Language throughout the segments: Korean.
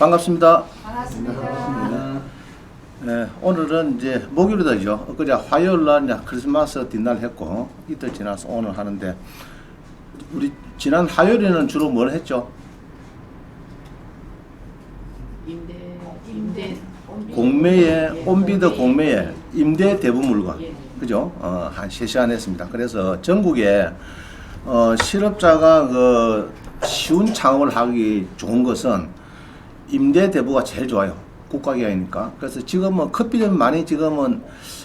반갑습니다. 반갑습니다. 네, 오늘은 이제 목요일이죠. 엊그제 화요일 날 이제 크리스마스 뒷날 했고 이틀 지나서 오늘 하는데 우리 지난 화요일에는 주로 뭘 했죠? 임대 공매에 온비드 공매에 임대 대부 물건 예. 그죠? 한 3시간 했습니다. 그래서 전국에 실업자가 그 쉬운 창업을 하기 좋은 것은 임대 대부가 제일 좋아요. 국가기관이니까. 그래서 지금은 커피점 많이 지금은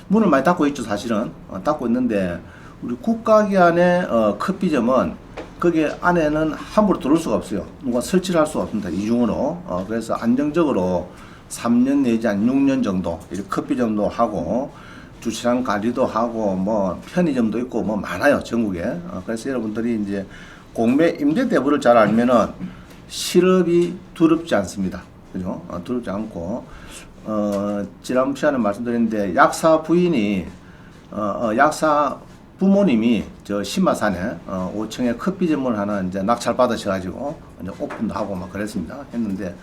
문을 많이 닫고 있죠. 사실은 닫고 있는데 우리 국가기관의 커피점은 거기 안에는 함부로 들어올 수가 없어요. 누가 설치를 할 수가 없습니다. 이중으로. 그래서 안정적으로 3년 내지 한 6년 정도 이렇게 커피점도 하고 주차장 관리도 하고 뭐 편의점도 있고 뭐 많아요. 전국에. 그래서 여러분들이 이제 공매 임대 대부를 잘 알면은 실업이 두렵지 않습니다. 그죠? 두렵지 않고 지난 시간에 말씀드렸는데 약사 부인이 약사 부모님이 저 신마산에 5층에 커피점을 하나 이제 낙찰 받으셔가지고 이제 오픈도 하고 막 그랬습니다. 했는데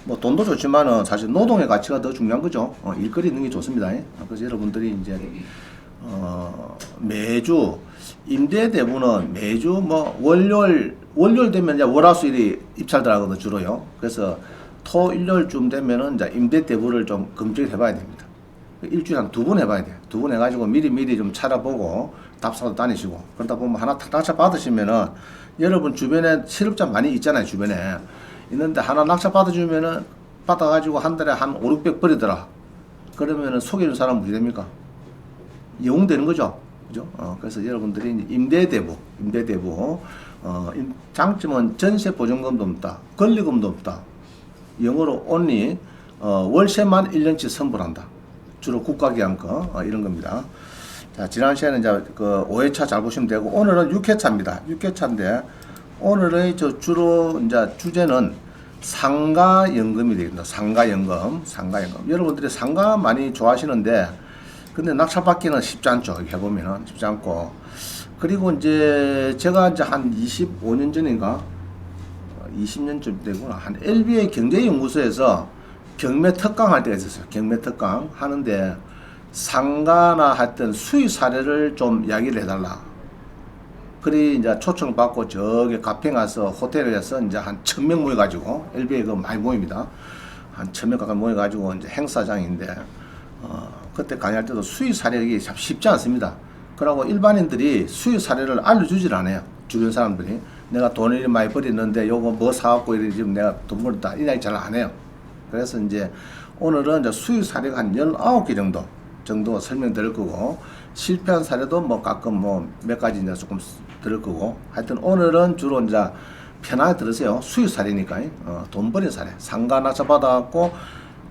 뭐 돈도 좋지만은 사실 노동의 가치가 더 중요한 거죠. 일거리 있는 게 좋습니다. 그래서 여러분들이 이제 매주 임대 대부는 매주 뭐 월요일 되면 이제 월화수일이 입찰들 하거든 주로요. 그래서 토 일요일쯤 되면은 이제 임대 대부를 좀 검증해 봐야 됩니다. 일주일에 한 2번 해봐야 돼. 2번 해가지고 미리 좀 찾아보고 답사도 다니시고 그러다 보면 하나 낙찰 받으시면은 여러분 주변에 실업자 많이 있잖아요. 주변에 있는데 하나 낙찰 받아주면은 받아가지고 한 달에 한 5, 600 버리더라. 그러면은 소개해준 사람은 어떻게 됩니까? 이용되는 거죠. 그죠? 그래서 여러분들이 임대대부, 장점은 전세 보증금도 없다. 권리금도 없다. 영어로 only, 월세만 1년치 선불한다. 주로 국가기관 거, 이런 겁니다. 자, 지난 시간에 이제 그 5회차 잘 보시면 되고, 오늘은 6회차입니다. 6회차인데, 오늘의 주로 이제 주제는 상가연금이 되겠습니다. 상가연금. 여러분들이 상가 많이 좋아하시는데, 근데 낙찰 받기는 쉽지 않죠. 해보면은 쉽지 않고. 그리고 이제 제가 이제 한 25년 전인가 20년쯤 되구나. 한 LBA 경제연구소에서 경매 특강 할 때가 있었어요. 경매 특강 하는데 상가나 하여튼 수의 사례를 좀 이야기를 해달라. 그리 이제 초청 받고 저기 가평 가서 호텔에 가서 이제 한 1000명 모여가지고 LBA 그 많이 모입니다. 한 1000명 가까이 모여가지고 이제 행사장인데 그때 강의할 때도 수의 사례가 참 쉽지 않습니다. 그러고 일반인들이 수의 사례를 알려주질 않아요. 주변 사람들이. 내가 돈을 많이 벌었는데 요거 뭐 사갖고 이래 지금 내가 돈 벌었다. 이 이야기 잘 안 해요. 그래서 이제 오늘은 이제 수의 사례가 한 19개 정도 설명드릴 거고 실패한 사례도 뭐 가끔 뭐 몇 가지 이제 조금 들을 거고 하여튼 오늘은 주로 이제 편하게 들으세요. 수의 사례니까. 돈 버린 사례. 상가 낙찰 받아갖고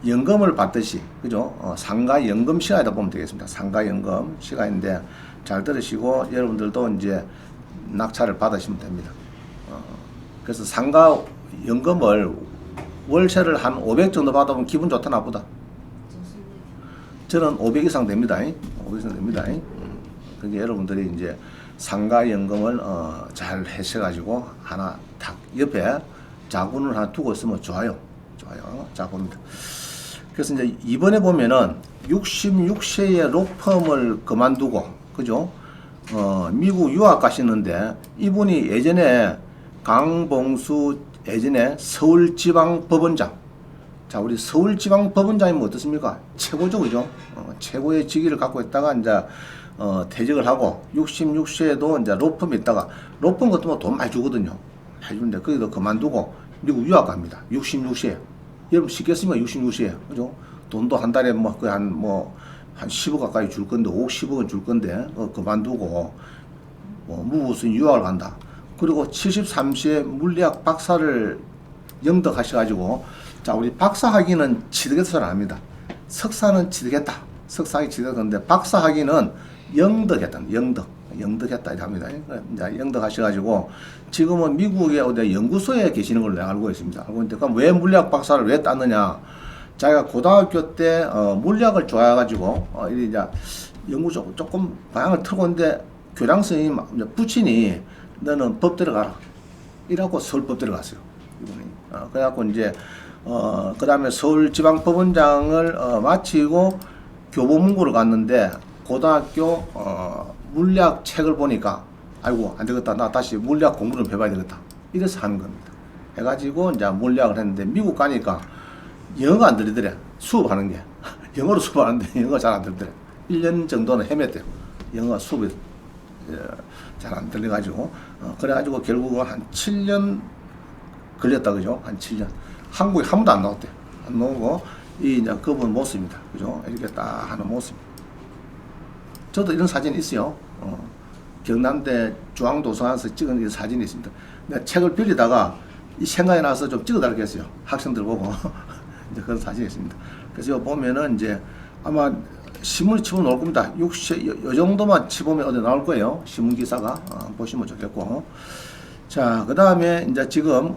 연금을 받듯이, 그죠? 상가연금 시간이다 보면 되겠습니다. 상가연금 시간인데 잘 들으시고 여러분들도 이제 낙찰을 받으시면 됩니다. 그래서 상가연금을 월세를 한 500 정도 받아보면 기분 좋다 나쁘다? 저는 500 이상 됩니다. 500 이상 됩니다. 그게 여러분들이 이제 상가연금을 잘 하셔가지고 하나 탁 옆에 자군을 하나 두고 있으면 좋아요. 자군입니다. 그래서 이제 이번에 보면은 66세의 로펌을 그만두고, 그죠? 미국 유학 가시는데 이분이 예전에 강봉수 예전에 서울지방법원장. 자, 우리 서울지방법원장이면 어떻습니까? 최고죠, 그죠? 최고의 직위를 갖고 있다가 이제 퇴직을 하고 66세에도 이제 로펌이 있다가 로펌 같은 거 돈 많이 주거든요. 많이 주는데 거기도 그만두고 미국 유학 갑니다. 66세. 여러분 쉽겠습니까? 66세. 그죠? 돈도 한 달에 뭐 거의 한 10억 가까이 줄 건데 5억 10억은 줄 건데 그만두고 무부수인 유학을 간다. 그리고 73세에 물리학 박사를 영덕하셔가지고 자, 우리 박사 학위는 취득해서는 안 합니다. 석사는 취득했다. 석사학위 취득했는데 박사 학위는 영덕했다. 영덕했다 이렇게 합니다. 이제 영덕하셔가지고 지금은 미국의 어디 연구소에 계시는 걸로 내가 알고 있습니다. 알고 있는데 그럼 왜 물리학 박사를 왜 땄느냐? 자기가 고등학교 때 물리학을 좋아해가지고 이제 연구 조금 방향을 틀고 있는데 교장 선생님 부친이 너는 법 들어가라. 이라고 서울법 들어갔어요. 이분이. 그래갖고 이제 그 다음에 서울지방법원장을 마치고 교보문고를 갔는데 고등학교 물리학 책을 보니까 아이고 안 되겠다, 나 다시 물리학 공부를 좀 해봐야 되겠다, 이래서 하는 겁니다. 해가지고 이제 물리학을 했는데 미국 가니까 영어가 안 들리더래. 수업하는 게 영어로 수업하는데 영어가 잘 안 들리더래. 1년 정도는 헤맸대요. 영어가 수업이 잘 안 들려가지고 그래가지고 결국은 한 7년 걸렸다, 그죠? 한 7년. 한국에 한 번도 안 나왔대요. 안 나오고 이 이제 그분 모습입니다, 그죠? 이렇게 딱 하는 모습. 저도 이런 사진이 있어요. 경남대 중앙도서관에서 찍은 이 사진이 있습니다. 내가 책을 빌리다가 이 생각이 나서 좀 찍어달라고 했어요. 학생들 보고. 이제 그런 사진이 있습니다. 그래서 여기 보면은 이제 아마 신문에 치고 나올 겁니다. 60, 요 정도만 치보면 어디 나올 거예요. 신문 기사가. 보시면 좋겠고. 자, 그 다음에 이제 지금,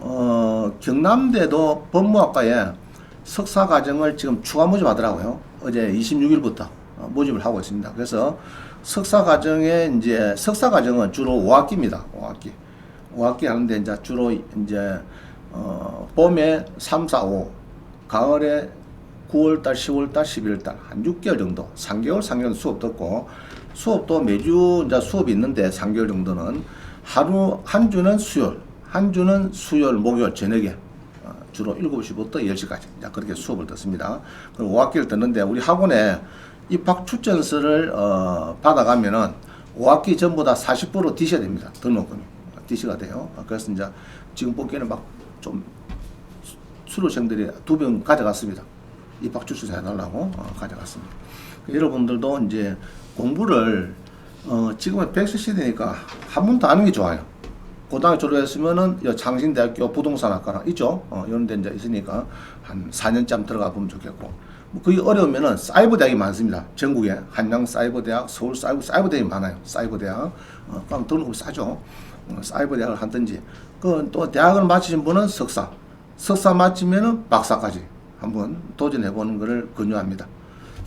경남대도 법무학과에 석사 과정을 지금 추가 모집하더라고요. 어제 26일부터 모집을 하고 있습니다. 그래서 석사 과정에 이제, 석사 과정은 주로 5학기입니다. 5학기 하는데 이제 주로 이제, 봄에 3, 4, 5, 가을에 9월달, 10월달, 11월달 한 6개월 정도, 3개월 수업 듣고, 수업도 매주 이제 수업이 있는데 3개월 정도는 한 주는 수요일, 목요일 저녁에 주로 7시부터 10시까지 그렇게 수업을 듣습니다. 그리고 5학기를 듣는데 우리 학원에 입학 추천서를 받아가면은 5학기 전부 다 40% 디셔야 됩니다. 등록금이 디시가 돼요. 그래서 이제 지금 보기에는 막 좀 수료생들이 2병 가져갔습니다. 입학 추천서 해달라고 가져갔습니다. 여러분들도 이제 공부를 지금은 백세 시대니까 한 번 더 하는 게 좋아요. 고등학교 졸업했으면은 창신대학교 부동산학과랑 있죠. 이런 데 이제 있으니까 한 4년쯤 들어가 보면 좋겠고. 뭐 그게 어려우면은 사이버 대학이 많습니다. 전국에 한양 사이버 대학, 서울 사이버 대학이 많아요. 사이버 대학. 그럼 등록금 싸죠. 사이버 대학을 하든지. 또 대학을 마치신 분은 석사 마치면은 박사까지 한번 도전해 보는 것을 권유합니다.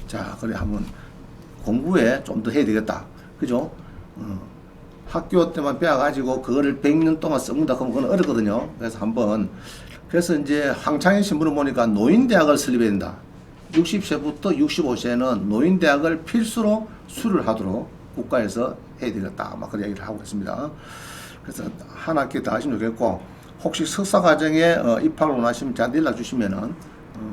자, 그래 한번 공부에 좀 더 해야 되겠다. 그죠? 학교 때만 배워가지고 그거를 100년 동안 썩는다 그러면 그건 어렵거든요. 그래서 이제 황창현 신문을 보니까 노인대학을 설립해야 된다. 60세부터 65세는 노인대학을 필수로 수료를 하도록 국가에서 해야 되겠다. 막 그런 얘기를 하고 있습니다. 그래서 한 학기 더 하시면 좋겠고, 혹시 석사 과정에 입학을 원하시면 저한테 연락 주시면은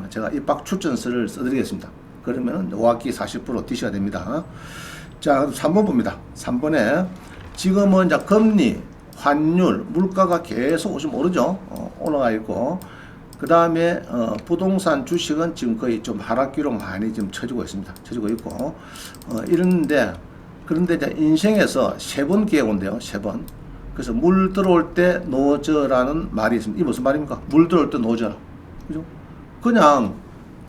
제가 입학 추천서를 써드리겠습니다. 그러면은 5학기 40% 디셔야 됩니다. 자, 3번 봅니다. 3번에 지금은 이제 금리, 환율, 물가가 계속 지금 오르죠. 올라가 있고, 그 다음에 부동산 주식은 지금 거의 좀 하락기로 많이 지금 처지고 있습니다. 처지고 있고, 이런데 그런데 이제 인생에서 3번 기회가 온대요. 3번. 그래서 물 들어올 때 노저라는 말이 있습니다. 이게 무슨 말입니까? 물 들어올 때 노저라. 그죠? 그냥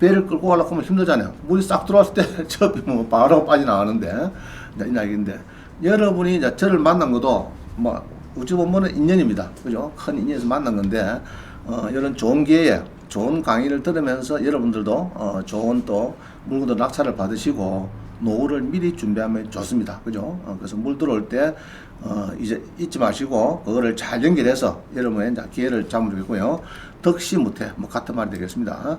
배를 끌고 가려고 하면 힘들잖아요. 물이 싹 들어왔을 때 저 뭐 바로 빠져나가는데, 이 이야기인데, 여러분이 이제 저를 만난 것도 뭐 어찌 보면은 인연입니다. 그죠? 큰 인연에서 만난 건데, 이런 좋은 기회에 좋은 강의를 들으면서 여러분들도 좋은 또 물건도 낙찰을 받으시고 노후를 미리 준비하면 좋습니다. 그죠? 그래서 물 들어올 때 이제 잊지 마시고 그거를 잘 연결해서 여러분의 이제 기회를 잡으면 되겠고요. 덕시 무태 뭐 같은 말이 되겠습니다.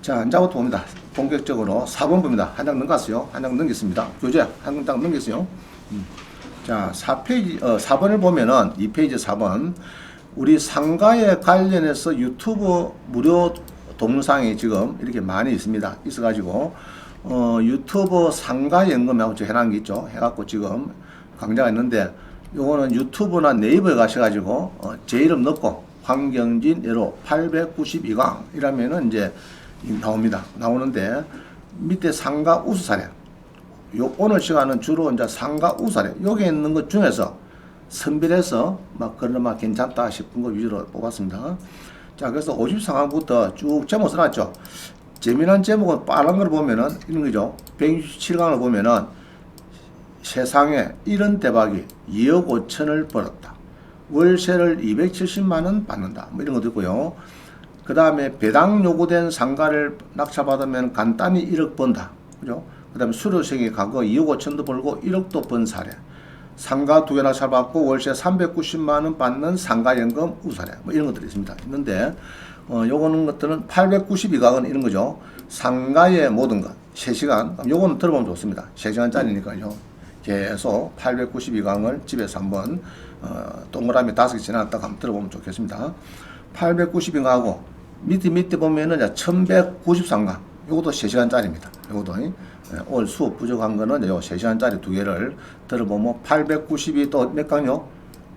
자, 이제부터 봅니다. 본격적으로 4번 봅니다. 한 장 넘겼어요. 한 장 넘겼습니다. 교재 한 장 넘겼어요. 자, 4번을 보면은 2페이지 4번. 우리 상가에 관련해서 유튜브 무료 동영상이 지금 이렇게 많이 있습니다. 있어가지고, 유튜브 상가 연금하고 해놓은 게 있죠. 해갖고 지금 강좌가 있는데, 요거는 유튜브나 네이버에 가셔가지고, 제 이름 넣고, 황경진 예로 892강 이라면은 이제 나옵니다. 나오는데, 밑에 상가 우수 사례. 오늘 시간은 주로 이제 상가 우수 사례. 여기 있는 것 중에서 선별해서 막 그러나 괜찮다 싶은 거 위주로 뽑았습니다. 자, 그래서 50상황부터 쭉 제목 써놨죠. 재미난 제목은 빨간 걸 보면은 이런 거죠. 167강을 보면은 세상에 이런 대박이 2억 5천을 벌었다. 월세를 270만원 받는다. 뭐 이런 것도 있고요. 그 다음에 배당 요구된 상가를 낙찰받으면 간단히 1억 번다. 그죠? 그 다음에 수료생이 과거 2억 5천도 벌고 1억도 번 사례. 상가 2개 낙찰받고 월세 390만 원 받는 상가연금 우사례 뭐 이런 것들이 있습니다. 있는데 요거는 것들은 892강은 이런 거죠. 상가의 모든 것 3시간 요거는 들어보면 좋습니다. 3시간짜리니까요. 계속 892강을 집에서 한번 동그라미 5개 지나갔다가 한번 들어보면 좋겠습니다. 892강하고 밑에 보면은 1193강 요것도 3시간짜리입니다. 요것도 오늘 수업 부족한 거는 요 3시간짜리 2개를 들어보면 892 또 몇 강요?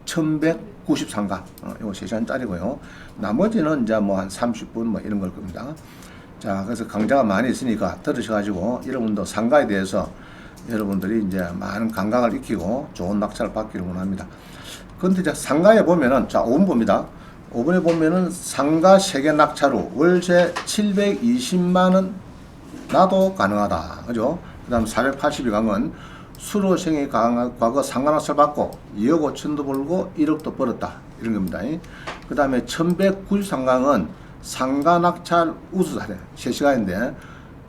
1193강 요거 3시간짜리고요. 나머지는 이제 뭐 한 30분 뭐 이런 걸 겁니다. 자, 그래서 강좌가 많이 있으니까 들으셔가지고 여러분도 상가에 대해서 여러분들이 이제 많은 감각을 익히고 좋은 낙찰을 받기를 원합니다. 그런데 이제 상가에 보면은 자 5번 봅니다. 5번에 보면은 상가 3개 낙찰 후 월세 720만원 나도 가능하다. 그죠? 그 다음 482강은 수료생이 과거 상가 낙찰 받고 2억 5천도 벌고 1억도 벌었다. 이런 겁니다. 그 다음에 1193강은 상가 낙찰 우수 사례 3시간인데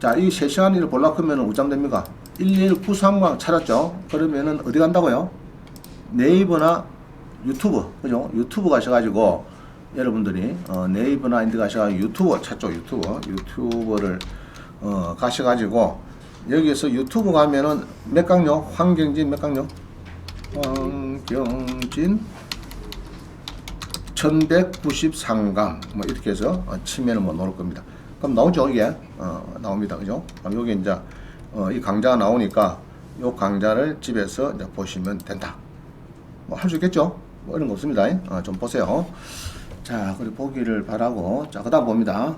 자, 이 3시간을 보려고 하면 어쩌면 됩니까? 1193강 찾았죠? 그러면은 어디 간다고요? 네이버나 유튜브, 그죠? 유튜브 가셔가지고 여러분들이 네이버나 인드 가셔가지고 유튜브 찾죠? 유튜브를 가셔가지고 여기에서 유튜브 가면은 몇 강요? 황경진 몇 강요? 황경진 1193강 뭐 이렇게 해서 치면은 뭐 나올 겁니다. 그럼 나오죠 이게 나옵니다. 그죠? 그럼 여기 이제 이 강좌가 나오니까 이 강좌를 집에서 이제 보시면 된다. 뭐 할 수 있겠죠? 뭐 이런 거 없습니다. 좀 보세요. 자, 그리고 보기를 바라고. 자, 그 다음 봅니다.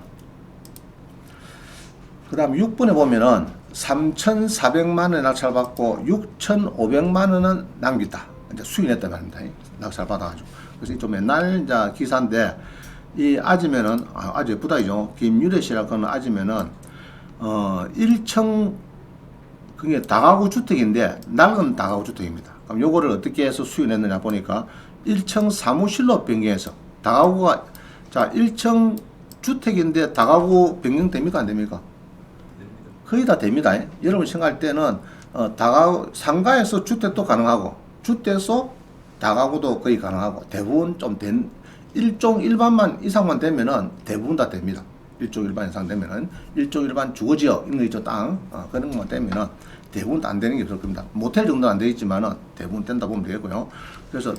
그 다음 6번에 보면은 3,400만원에 낙찰받고 6,500만원은 남겼다. 이제 수인했단 말입니다. 낙찰 받아가지고. 그래서 좀 옛날 이제 기사인데, 이 아지면은, 아주 예쁘다, 이죠. 김유래 씨라고 하는 아지면은, 1층, 그게 다가구 주택인데, 낡은 다가구 주택입니다. 그럼 요거를 어떻게 해서 수인했느냐 보니까, 1층 사무실로 변경해서, 다가구가, 자, 1층 주택인데 다가구 변경됩니까? 안 됩니까? 거의 다 됩니다. 여러분 생각할 때는 다가구 상가에서 주택도 가능하고 주택에서 다가구도 거의 가능하고 대부분 좀 된 일종 일반만 이상만 되면은 대부분 다 됩니다. 일종 일반 이상 되면은 일종 일반 주거지역 있는 있죠 땅 그런 것만 되면은 대부분 안 되는 게 없을 겁니다. 모텔 정도는 안 되어 있지만은 대부분 된다 보면 되고요. 그래서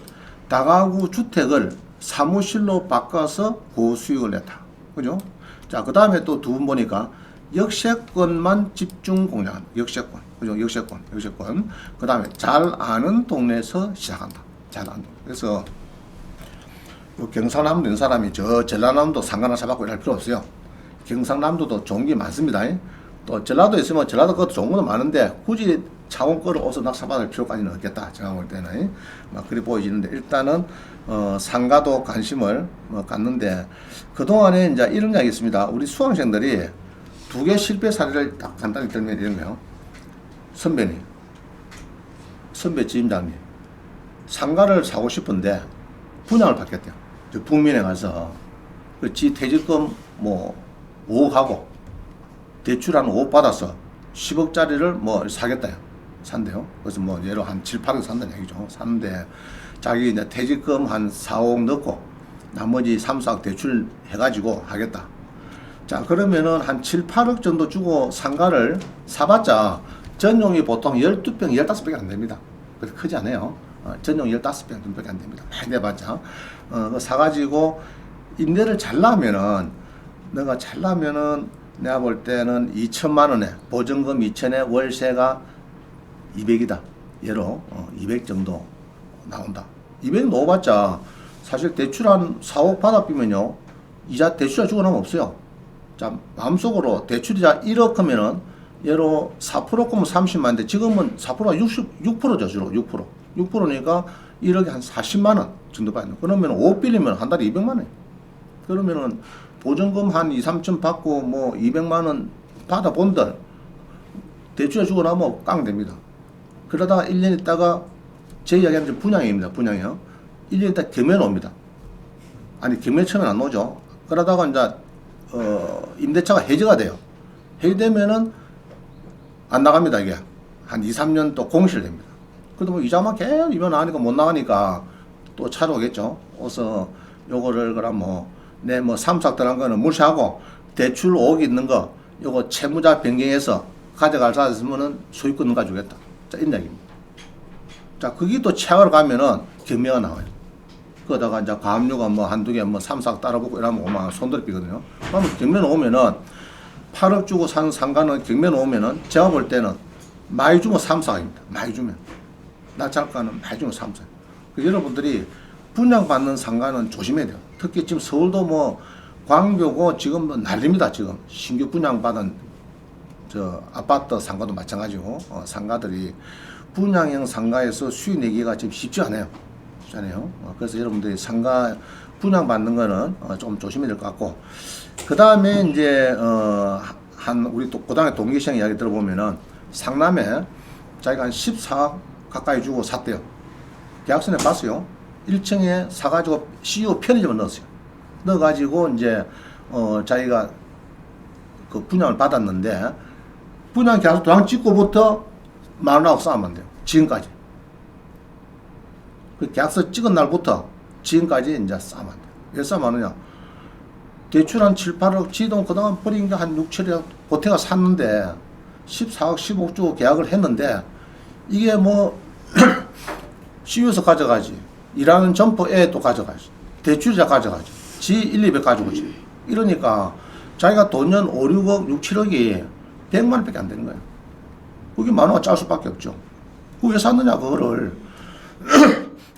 다가구 주택을 사무실로 바꿔서 고수익을 냈다. 그죠? 자, 그 다음에 또 두 분 보니까 역세권만 집중 공략한다. 역세권. 그죠? 역세권. 그 다음에 잘 아는 동네에서 시작한다. 잘 아는 동네. 그래서 경상남도 있는 사람이 저 전라남도 상가나 사받고 이럴 필요 없어요. 경상남도도 좋은 게 많습니다. 또 전라도 있으면 전라도 것도 좋은 것도 많은데 굳이 창원 거를 어서 낙찰받을 필요까지는 없겠다. 제가 볼 때는 막 그리 보여지는데 일단은 상가도 관심을 갖는데 그동안에 이제 이런 이야기 있습니다. 우리 수강생들이 2개 실패 사례를 딱 간단히 들면 이런 거예요. 선배 지임장님 상가를 사고 싶은데 분양을 받겠대요. 저 북면에 가서 지 퇴직금 뭐 5억 하고 대출 한 5억 받아서 10억짜리를 뭐 사겠다요. 산대요. 그래서 뭐 예로 한 7, 8억 산다는 얘기죠. 사는데 자기 이제 퇴직금 한 4억 넣고 나머지 3, 4억 대출 해가지고 하겠다. 자, 그러면은 한 7, 8억 정도 주고 상가를 사봤자 전용이 보통 12평, 15평이 안 됩니다. 그래서 크지 않아요. 전용 15평 정도밖에 안 됩니다. 많이 내봤자. 사가지고 임대를 잘 나면은 내가 볼 때는 2천만 원에 보증금 2천에 월세가 200이다. 예로 200 정도 나온다. 200 넣어봤자 사실 대출 한 4억 받아비면요. 이자 대출자 주고 나면 없어요. 자, 마음속으로 대출이자 1억 하면은 예로 4% 거면 30만인데 지금은 4%가 6%죠. 주로 6%. 6%니까 1억에 한 40만 원 정도 받는. 그러면 5억 빌리면 한 달에 200만 원. 그러면은 보증금 한 2, 3천 받고 뭐 200만 원 받아본들 대출에 주고 나면 깡 됩니다. 그러다가 1년 있다가 제 이야기하면 분양입니다. 분양이요. 1년 있다 경매는 옵니다. 아니 경매 처음엔 안 오죠. 그러다가 이제 임대차가 해지가 돼요. 해지되면은 안 나갑니다. 이게 한 2, 3년 또 공실됩니다. 그래도 뭐 이자만 계속 이면 나가니까 못 나가니까 또 찾아오겠죠. 어서 요거를 그럼 내 삼삭 들어간 거는 무시하고 대출 5억 있는 거 요거 채무자 변경해서 가져갈 사람 있으면은 소유권 가져오겠다. 자, 이런 얘기입니다. 자, 그게 또 최악으로 가면은 경매가 나와요. 그러다가 이제 가압류가 한두 개 삼삭 따라붙고 이러면 5만 원 손들이 삐거든요. 그러면 경매 놓으면은 8억 주고 산 상가는 경매 놓으면은 제가 볼 때는 많이 주면 3사입니다. 많이 주면. 낙찰가는 많이 주면 3사. 여러분들이 분양받는 상가는 조심해야 돼요. 특히 지금 서울도 광교고 지금 난립니다. 지금 신규 분양받은 아파트 상가도 마찬가지고 상가들이 분양형 상가에서 수익 내기가 지금 쉽지 않아요. 쉽지 않아요. 그래서 여러분들이 상가 분양받는 거는 좀 조심해야 될 것 같고, 그 다음에 이제 우리 또 고등학교 동기시장 이야기 들어보면은 상남에 자기가 한 14억 가까이 주고 샀대요. 계약서에 봤어요. 1층에 사가지고 CU 편의점을 넣었어요. 넣어가지고 이제 자기가 그 분양을 받았는데 분양 계약서 도장 찍고부터 마누라하고 싸우면 안 돼요. 지금까지. 그 계약서 찍은 날부터 지금까지 이제 싸우면 안 돼요. 왜 싸우느냐? 대출 한 7, 8억 지동 그동안 버린 게 한 6, 7억 보태가 샀는데 14억, 15억 주고 계약을 했는데 이게 CU에서 가져가지. 일하는 점포에 또 가져가지. 대출자 가져가지. 지 1, 200 가져오지. 이러니까 자기가 돈연 5, 6억, 6, 7억이 100만 원밖에 안 되는 거예요. 그게 만화가 짤 수밖에 없죠. 그 왜 샀느냐 그거를.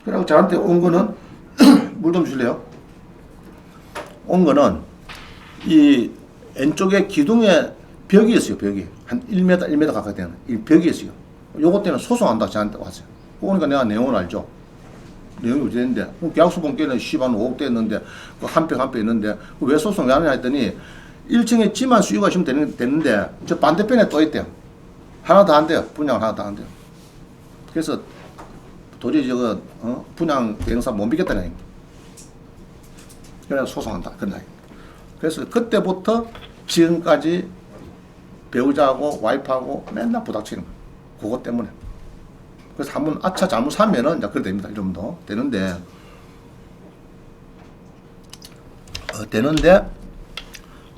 그리고 저한테 온 거는 물 좀 줄래요? 온 거는 이 왼쪽에 기둥에 벽이 있어요. 벽이 한 1m, 1m 가까이 되는 이 벽이 있어요. 요것 때문에 소송한다 저한테 왔어요. 그러니까 내가 내용을 알죠. 내용이 어떻게 되는데 계약서 본께는 5억 됐는데 그 한 팩 한 팩 있는데 왜 소송 왜 하느냐 했더니 1층에 지만 수요가 있으면 되는데 저 반대편에 또 있대요. 하나 더 안 돼요. 분양 하나 더 안 돼요. 그래서 도저히 저거 분양 대행사 못 믿겠다는 얘기. 그래서 소송한다 그런 얘기. 그래서 그때부터 지금까지 배우자하고 와이프하고 맨날 부닥치는 거예요. 그것 때문에. 그래서 한번 아차 잘못 사면은 이제 그래 됩니다. 이러면도 되는데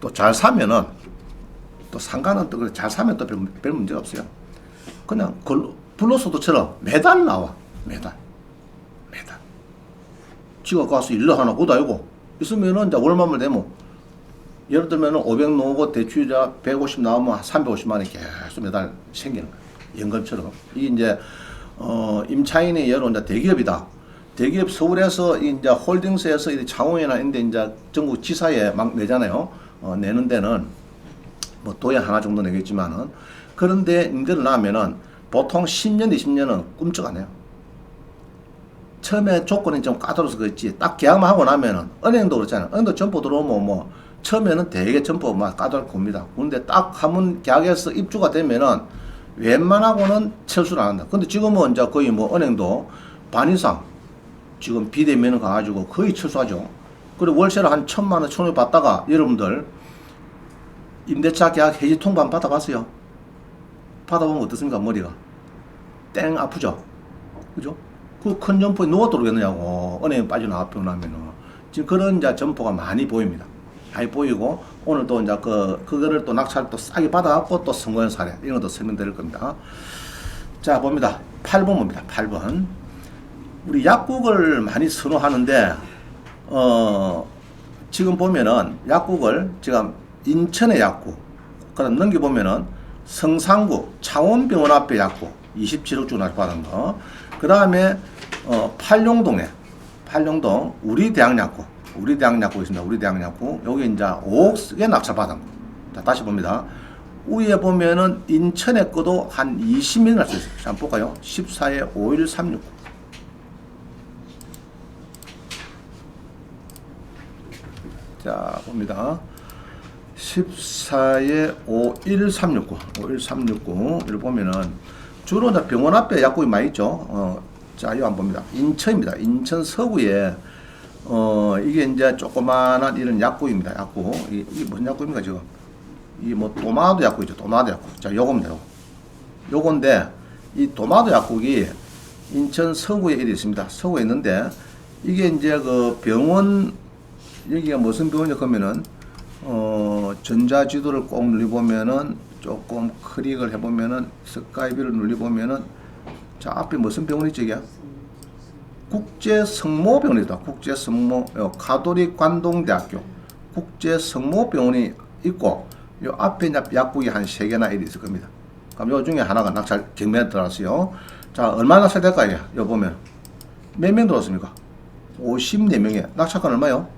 또 잘 사면은 또 상가는 또 그래 잘 사면 또 별 문제가 없어요. 그냥 불로소도처럼 매달 나와. 매달. 지가 가서 일러 하나 고다이고 있으면은 이제 월말만 되면 예를 들면은 500 나오고 대출자 150 나오면 350만 원이 계속 매달 생기는 거예요. 연금처럼. 이게 이제 임차인의 예로 이제 대기업이다. 대기업 서울에서 이제 홀딩스에서 창원이나 인데 이제 전국 지사에 막 내잖아요. 내는 데는 도에 하나 정도 내겠지만은 그런데 임대를 나면은 보통 10년, 20년은 꿈쩍 안 해요. 처음에 조건이 좀 까다로워서 그렇지 딱 계약만 하고 나면은 은행도 그렇잖아요. 은행도 점포 들어오면 처음에는 되게 점포 막 까다롭게 봅니다. 그런데 딱 한번 계약해서 입주가 되면은 웬만하고는 철수를 안 한다. 근데 지금은 이제 거의 은행도 반 이상 지금 비대면을 가가지고 거의 철수하죠. 그리고 월세를 한 1,000만 원, 1,500원 받다가 여러분들 임대차 계약 해지 통보 받아봤어요? 받아보면 어떻습니까? 머리가 땡 아프죠? 그죠? 그 큰 점포에 누가 들어오겠느냐고 은행에 빠져나가고 나면은 지금 그런 이제 점포가 많이 보입니다. 많이 보이고 오늘 또 이제 그거를 또 낙찰 또 싸게 받아갖고 또 선고한 사례 이런 것도 설명드릴 겁니다. 자 봅니다. 8번 봅니다. 8번 우리 약국을 많이 선호하는데 지금 보면은 약국을 지금 인천의 약국 그다음 넘겨보면은 성산구 창원병원 앞에 약국 27억 주고 받은 거. 그 다음에 팔룡동 우리 대학약국 있습니다. 우리 대학약국 여기 이제 5억에 낙찰 받은 거. 자 다시 봅니다. 위에 보면은 인천의 거도 한 20명 낙찰 있어요. 한번 볼까요? 14에 51369. 자 봅니다. 14에 51369 이를 보면은 주로 이제 병원 앞에 약국이 많이 있죠. 자 이거 한번 봅니다. 인천입니다. 인천 서구에 이게 이제 조그만한 이런 약국입니다. 약국 이게 무슨 약국입니까 지금? 이 도마도 약국이죠. 도마도 약국. 자 요겁니다. 요건데 이 도마도 약국이 인천 서구에 일이 있습니다. 서구에 있는데 이게 이제 그 병원 여기가 무슨 병원이냐 그러면은 전자지도를 꼭 눌러보면은 조금 클릭을 해보면은 스카이뷰를 눌러보면은 자 앞에 무슨 병원이지 이게 국제성모병원이다. 국제성모 가톨릭 관동대학교 국제성모병원이 있고 요 앞에 이제 약국이 한 3개나 이리 있을 겁니다. 그럼 요 중에 하나가 낙찰 경매에 들어왔어요. 자 얼마 낙찰될까요? 요 보면 몇 명 들어왔습니까? 54명에 낙찰가 얼마요?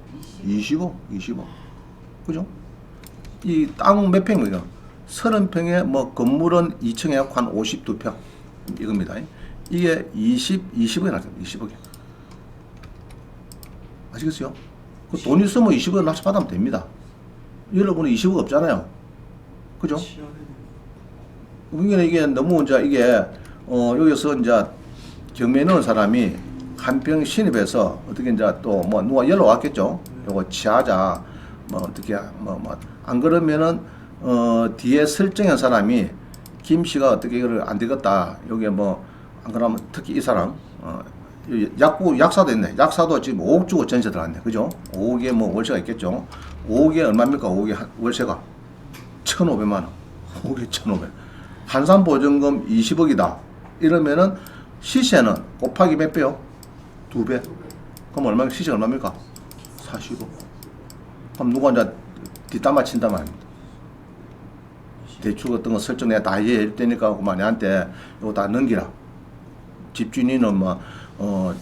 25 그죠? 이 땅 몇 평이요? 30평에 뭐 건물은 2층에 한 52평 이겁니다. 이게 20억이 낙찰 20억이 아시겠어요? 그 돈 있으면 20억 낙찰 받으면 됩니다. 여러분은 20억 없잖아요. 그죠? 그러니까 이게 너무 이제 이게 여기서 이제 경매에 넣은 사람이 한 평 신입해서 어떻게 이제 또 뭐 누가 연락 왔겠죠. 요거 취하자 뭐 어떻게 안 그러면은 뒤에 설정한 사람이 김 씨가 어떻게 이거를 안 되겠다. 여기에 뭐 안 그러면 특히 이 사람 약사도 있네. 약사도 지금 5억 주고 전세 들어갔네. 그죠? 5억에 뭐 월세가 있겠죠. 5억에 얼마입니까? 5억에 월세가 1,500만 원. 5억에 1,500. 한산보증금 20억이다. 이러면은 시세는 곱하기 몇 배요? 2배. 그럼 얼마입니까? 시세가 얼마입니까? 40억. 그럼 누가 이제 뒷담 맞힌단 말입니다. 대출 같은 거 설정 내가 다 해줄 테니까 그만 내한테 이거 다 넘기라. 집주인은 뭐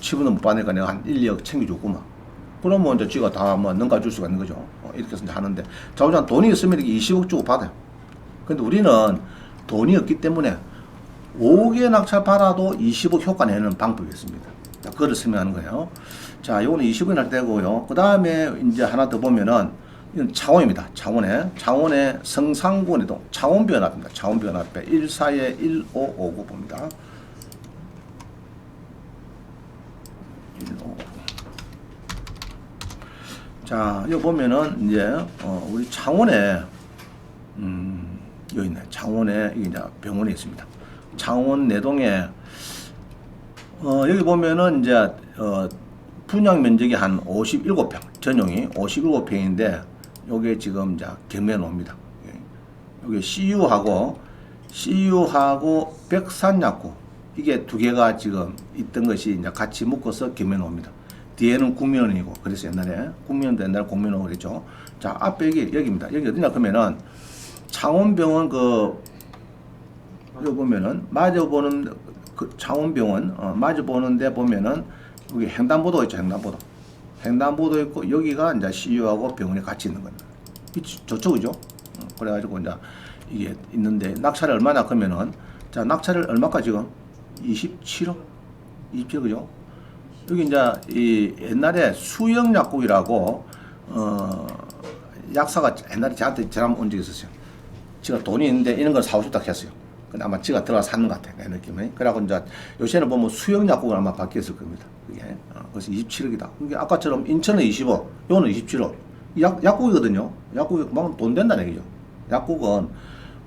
치부는 못 받으니까 내가 한 1, 2억 챙겨줬구만. 그러면 이제 지가 다 뭐 넘겨줄 수가 있는 거죠. 이렇게 해서 이제 하는데 자우장 돈이 있으면 이렇게 20억 주고 받아요. 근데 우리는 돈이 없기 때문에 5억에 낙찰 받아도 20억 효과 내는 방법이 있습니다. 자, 그걸 설명하는 거예요. 자, 요거는 20억이 날 때고요. 그 다음에 이제 하나 더 보면은 이건 창원입니다. 창원의 성상군 이동 창원병원 앞입니다. 창원병원 앞에 142에 1559 봅니다. 1559. 자, 여기 보면은 이제 우리 창원에 여기 있네. 창원에 이게 이제 병원이 있습니다. 창원 내동에 여기 보면은 이제 분양 면적이 한 57평, 전용이 57평인데 요게 지금 이제 경매에 놉니다. 요게 CU하고 백산약국 이게 두 개가 지금 있던 것이 이제 같이 묶어서 경매에 놉니다. 뒤에는 국민원이고 그래서 옛날에 국민원도 옛날에 공민원 그랬죠. 자 앞에 여기입니다. 여기 어디냐 그러면은 창원병원 여기 보면은 마저 보는 그 창원병원 마저 보는데 보면은 여기 횡단보도 있죠. 횡단보도 있고 여기가 이제 CU하고 병원이 같이 있는 겁니다. 저쪽이죠. 그래가지고 이제 이게 있는데 낙찰이 얼마나 그러면은 자 낙찰을 얼마까지 지금 27억 그죠? 여기 이제 이 옛날에 수영약국이라고 약사가 옛날에 저한테 전화 온 적이 있었어요. 지가 돈이 있는데 이런 걸 사고 싶다 했어요. 근데 아마 지가 들어가서 사는 것 같아, 내 느낌에. 그래갖고 이제 요새는 보면 수영약국은 아마 바뀌었을 겁니다. 그게. 그래서 27억이다. 이게 아까처럼 인천은 20억, 요거는 27억. 약국이거든요. 약국이 그만큼 돈 된다는 얘기죠. 약국은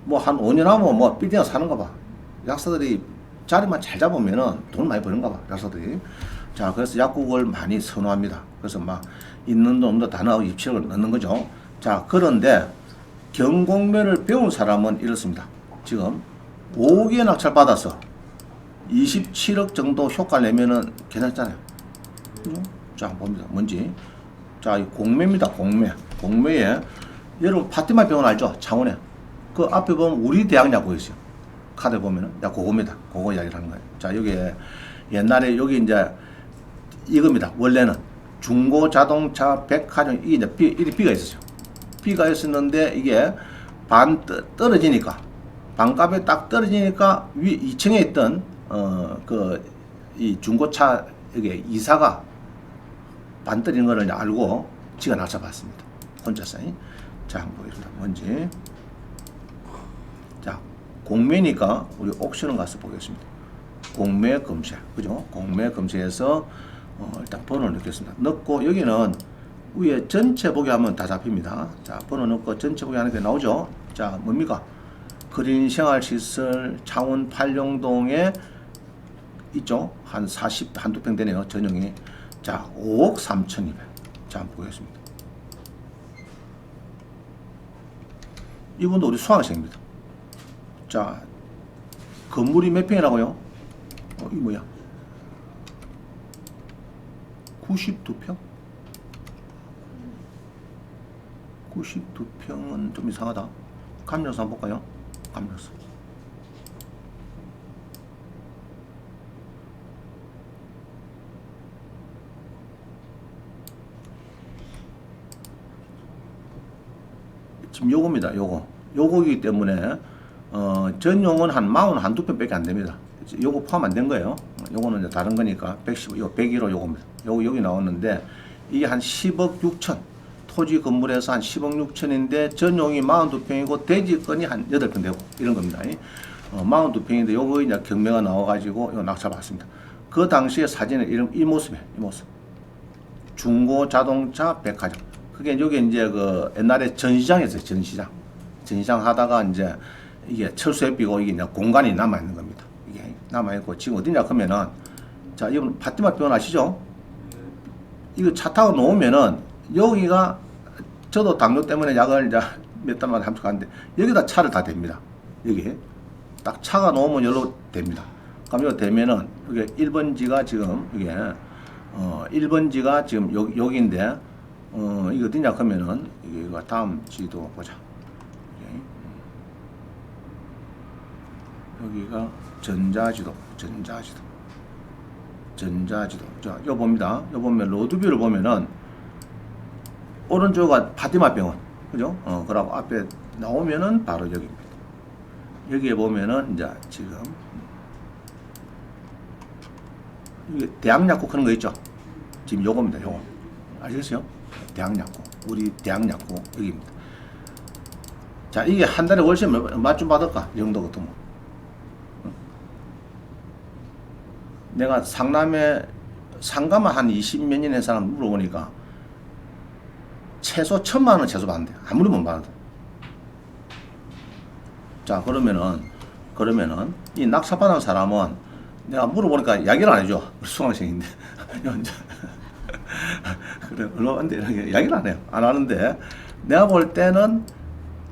뭐 한 5년 하면 뭐 빌딩 사는가 봐. 약사들이 자리만 잘 잡으면은 돈 많이 버는가 봐, 약사들이. 자, 그래서 약국을 많이 선호합니다. 그래서 막 있는 돈도 다 넣어 27억을 넣는 거죠. 자, 그런데 경공매를 배운 사람은 이렇습니다. 지금 5억에 낙찰 받아서 27억 정도 효과를 내면은 괜찮잖아요. 그죠? 자, 봅니다. 뭔지. 자, 이 공매입니다. 공매에 여러분 파티마 병원 알죠? 창원에. 그 앞에 보면 우리 대학 약국이 있어요. 카드 보면은 야 그겁니다. 그거 이야기를 하는 거예요. 자, 여기에 옛날에 여기 이제 이겁니다. 원래는 중고 자동차 백화점 이게 이제 B가 있었어요. B가 있었는데 이게 반 떨어지니까 반값에 딱 떨어지니까 위 2층에 있던 이 중고차 여기 이사가 반 떨어진 거를 이제 알고 지가 낙찰받습니다. 혼자서. 자, 한번 보겠습니다. 뭔지. 자, 공매니까 우리 옥션을 가서 보겠습니다. 공매 검색, 그죠? 공매 검색해서 일단 번호를 넣겠습니다. 넣고 여기는 위에 전체 보기 하면 다 잡힙니다. 자, 번호 넣고 전체 보기 하는 게 나오죠? 자, 뭡니까? 그린생활시설 창원 팔룡동에 있죠? 한 40, 한두 평 되네요. 전용이. 자, 5억 3,200. 자, 한번 보겠습니다. 이분도 우리 수강생입니다. 자, 건물이 몇 평이라고요? 이거 뭐야? 92평? 92평은 좀 이상하다. 감정서 한번 볼까요? 감정서. 지금 요겁니다. 요거이기 때문에 전용은 한 41~2평밖에 안 됩니다. 요거 포함 안 된 거예요. 요거는 이제 다른 거니까 115, 101호 요겁니다. 여기 나왔는데 이게 한 10억 6천. 토지 건물에서 한 10억 6천인데 전용이 42평이고 대지권이 한 8평 되고 이런 겁니다. 42평인데 요거 이제 경매가 나와가지고 요 낙찰받습니다. 그 당시에 사진의 이름 이 모습이에요. 이 모습. 중고 자동차 백화점. 그게 여기 이제 그 옛날에 전시장이었어요. 전시장 하다가 이제 이게 철수해 비고 이게 이제 공간이 남아 있는 겁니다. 이게 남아 있고 지금 어디냐 그러면은 자, 이분 파티마 표현 아시죠? 이거 차 타고 놓으면은 여기가 저도 당뇨 때문에 약을 이제 몇 달마다 한 번 가는데 여기다 차를 다 댑니다. 여기 딱 차가 놓으면 여기로 됩니다. 그럼 여기 되면은 이게 1번지가 지금 이게 1번지가 지금 여기인데 이거 어디냐 그러면은 이거 다음 지도 보자. 여기가 전자지도. 자, 이거 봅니다. 이거 보면 로드뷰를 보면은 오른쪽은 파티마 병원, 그죠? 그러고 앞에 나오면은 바로 여기입니다. 여기에 보면은 이제 지금 이게 대학약국 하는 거 있죠? 지금 요겁니다. 요거 아시겠어요? 대학약국, 우리 대학약국 여기입니다. 자, 이게 한 달에 월세 얼마쯤 받을까? 이 정도 같으면. 내가 상남에 상가만 한 20몇 년 한 사람 물어보니까 최소 1,000만 원 최소 받는데 아무리 못 받아도. 자, 그러면은 이 낙찰받은 사람은 내가 물어보니까 이야기를 안 해줘. 수강생인데 그래 얼마인데 이렇게 이야기를 안 해요. 안 하는데 내가 볼 때는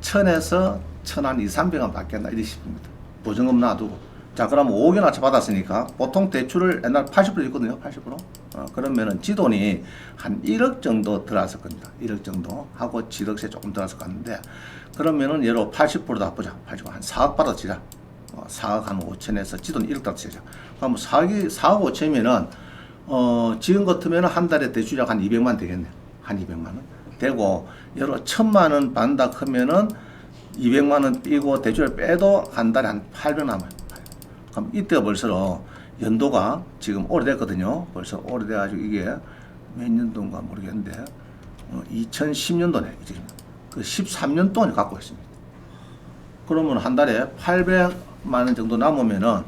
1,000에서 1,200~1,300원 받겠나 이렇게 싶습니다. 보증금 놔두고. 자, 그러면 5억에 낙찰 받았으니까 보통 대출을 옛날 80% 있거든요. 80%. 그러면은 지돈이 한 1억 정도 들어갔을 겁니다. 1억 정도 하고 지력세 조금 들어갔을 것 같은데 그러면은 예로 80%다 보자. 80%, 한 4억 받아치자. 4억 한 5천에서 지돈 1억 받아치자. 그럼 4억 5천이면은 지금 같으면은 한 달에 대출약 한 200만 되겠네. 한 200만 원 되고 예로 1,000만 원 받는다 하면은 200만 원 삐고 대출을 빼도 한 달에 한 800 남아요. 그럼 이때가 벌써 연도가 지금 오래됐거든요. 벌써 오래돼가지고 이게 몇 년도인가 모르겠는데 2010년도네. 그 13년 동안 갖고 있습니다. 그러면 한 달에 800만 원 정도 남으면은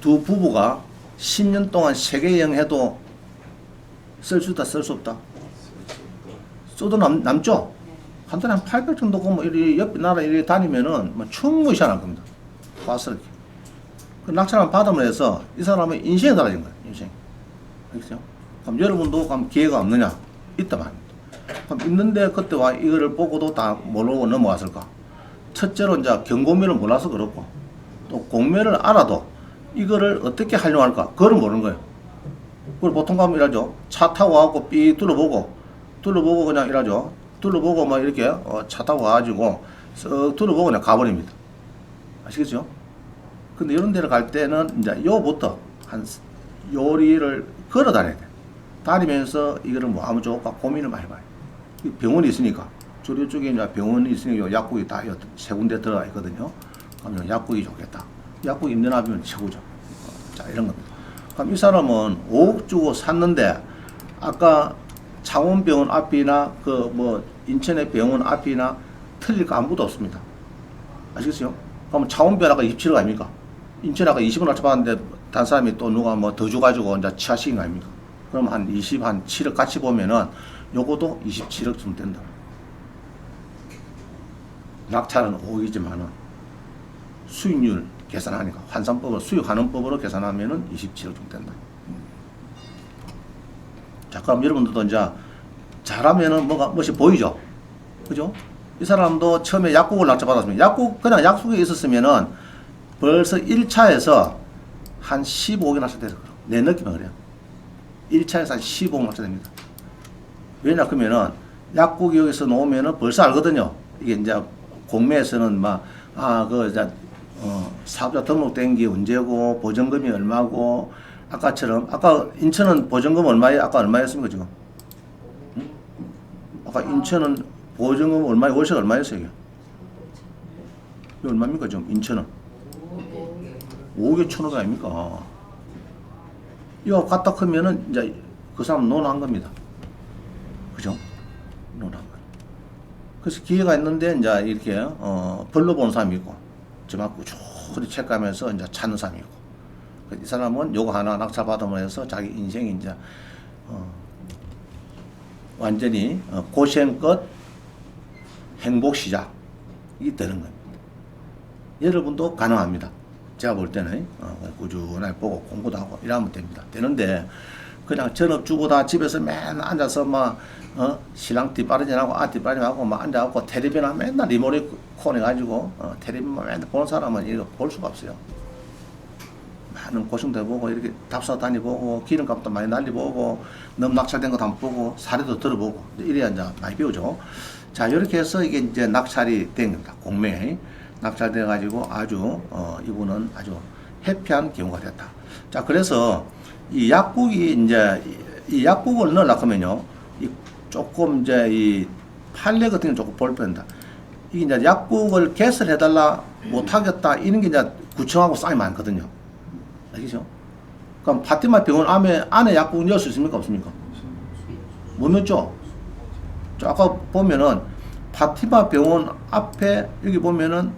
두 부부가 10년 동안 세계 여행 해도 쓸 수 있다, 쓸 수 없다? 써도 남죠? 한 달에 한 800 정도고 뭐 이리 옆 나라 이리 다니면은 뭐 충분히 시원할 겁니다. 와서 이렇게. 그 낙찰만 받으면 해서 이 사람의 인생이 달라진 거예요. 인생. 알겠어요? 그럼 여러분도 그럼 기회가 없느냐? 있다 말입니다. 그럼 있는데 그때와 이거를 보고도 다 모르고 넘어갔을까? 첫째로 이제 경고매를 몰라서 그렇고 또 공매를 알아도 이거를 어떻게 활용할까? 그걸 모르는 거예요. 그걸 보통 가면 이러죠. 차 타고 와갖고 삐 둘러보고 그냥 이러죠. 둘러보고 막 이렇게 차 타고 와가지고 쓱 둘러보고 그냥 가버립니다. 아시겠죠? 근데 이런 데를 갈 때는 이제 요부터 한 요리를 걸어 다녀야 돼. 다니면서 이거를 뭐 하면 좋을까 고민을 많이 해봐요. 병원이 있으니까. 저리 쪽에 이제 병원이 있으니까 약국이 다 세 군데 들어가 있거든요. 그러면 약국이 좋겠다. 약국 있는 합이면 최고죠. 자, 이런 겁니다. 그럼 이 사람은 5억 주고 샀는데 아까 창원병원 앞이나 그 뭐 인천의 병원 앞이나 틀릴 거 아무것도 없습니다. 아시겠어요? 그러면 창원병원 아까 27억 아닙니까? 인천 아까 20원 낙찰 받았는데 다른 사람이 또 누가 뭐 더 줘가지고 이제 취하시킨 거 아닙니까? 그럼 한 7억 같이 보면은 요거도 27억 좀 된다. 낙찰은 5억이지만은 수익률 계산하니까 환산법으로 수익하는 법으로 계산하면은 27억 정도 된다. 자, 그럼 여러분들도 이제 잘하면은 무엇이 보이죠? 그죠? 이 사람도 처음에 약국을 낙찰받았습니다. 그냥 약속에 있었으면은 벌써 1차에서 한 15억이 낙찰됐을 거예요. 내 느낌은 그래요. 1차에서 한 15억 낙찰됩니다. 왜냐, 그러면은 약국이 여기서 놓으면은 벌써 알거든요. 이게 이제 공매에서는 사업자 등록된 게 언제고, 보증금이 얼마고, 아까 인천은 보증금 아까 얼마였습니까, 지금? 응? 아까 인천은 보증금 월세가 얼마였어요, 이게? 이게 얼마입니까, 지금, 인천은? 5억에 1,500 아닙니까? 이거 갖다 크면은, 이제, 그 사람 논한 겁니다. 그죠? 논한 거. 그래서 기회가 있는데, 이제, 이렇게, 벌로 보는 사람이 있고, 정말 꾸준히 체크하면서, 이제, 찾는 사람이 있고. 이 사람은 요거 하나 낙찰받으면서 자기 인생이 이제, 완전히, 고생 끝 행복 시작이 되는 겁니다. 여러분도 가능합니다. 제가 볼 때는 꾸준하게 보고 공부도 하고 이러면 됩니다. 되는데 그냥 전업주고 다 집에서 맨날 앉아서 신랑 뒷바라지하고 뒷바라지하고 앉아갖고 텔레비나 맨날 리모컨 해가지고 텔레비만 맨날 보는 사람은 이거 볼 수가 없어요. 많은 고생도 해보고 이렇게 답사 다니보고 기름값도 많이 날리보고 너무 낙찰된 거 한번 보고 사례도 들어보고 이래야 이제 많이 배우죠. 자, 이렇게 해서 이게 이제 낙찰이 된 겁니다. 공매 낙찰돼 가지고 아주 이분은 아주 해피한 경우가 됐다. 자, 그래서 이 약국이 이제 이 약국을 넣으려고 하면요, 조금 이제 이 판례 같은 게 조금 볼 뻔한다. 이게 이제 약국을 개설해달라 못하겠다 이런 게 이제 구청하고 싸움이 많거든요. 알겠죠? 그럼 파티마 병원 안에 약국을 넣을 수 있습니까? 없습니까? 못 넣죠? 아까 보면은 파티마 병원 앞에 여기 보면은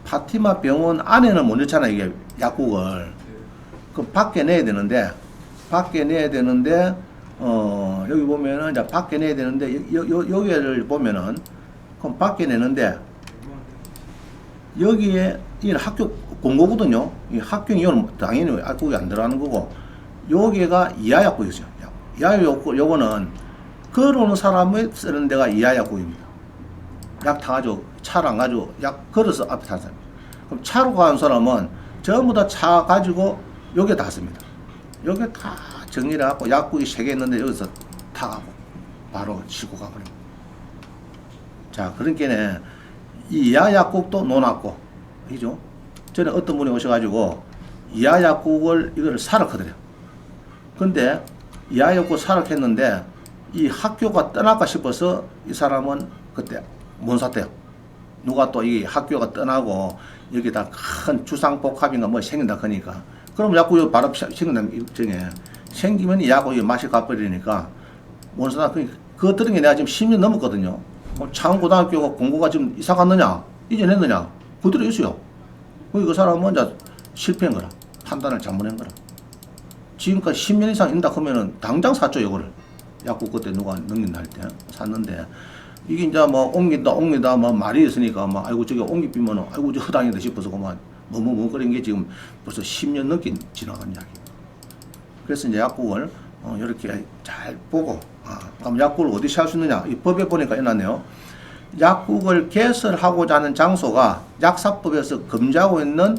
파티마 병원 안에는 못 넣잖아요. 이게 약국을. 그럼 밖에 내야 되는데 여기 보면은 이제 밖에 내야 되는데 여기를 보면은 그럼 밖에 내는데 여기에 이 학교 공고거든요. 이 학교 이용은 당연히 약국이 안 들어가는 거고 여기가 이하약국이죠. 이하약국 요거는 걸어오는 사람이 쓰는 데가 이하약국입니다. 약 타가지고 차를 안 가지고 약 걸어서 앞에 타는 사람. 그럼 차로 가는 사람은 전부 다 차 가지고 여기에 다 씁니다. 여기에 다 정리를 하고 약국이 3개 있는데 여기서 타가고 바로 치고 가버립니다. 자, 그러니까 이 이하약국도 놓았고, 그죠? 전에 어떤 분이 오셔가지고 이하약국을 이거를 사락하더래요. 근데 이하약국 사락했는데 이 학교가 떠날까 싶어서 이 사람은 그때 못 샀대요. 누가 또 이 학교가 떠나고 여기다 큰 주상복합인가 뭐 생긴다 그러니까 그럼 약국이 바로 생긴다는 입장에 생기면 이 약국이 맛이 가버리니까 못 사다. 그거 들은 게 내가 지금 10년 넘었거든요. 창원고등학교가 공고가 지금 이사 갔느냐 이전했느냐 그대로 있어요. 그 사람은 이제 실패한 거라. 판단을 잘못한 거라. 지금까지 10년 이상 인다 하면은 당장 샀죠. 이거를 약국 그때 누가 넘긴다 할 때 샀는데 이게 이제 옮긴다 말이 있으니까 아이고 저기 옮기면 아이고 저 허당이다 싶어서 그만 그런 게 지금 벌써 10년 넘게 지나간 이야기. 그래서 이제 약국을 이렇게 잘 보고 그럼 약국을 어디 살 수 있느냐? 이 법에 보니까 해놨네요. 약국을 개설하고자 하는 장소가 약사법에서 금지하고 있는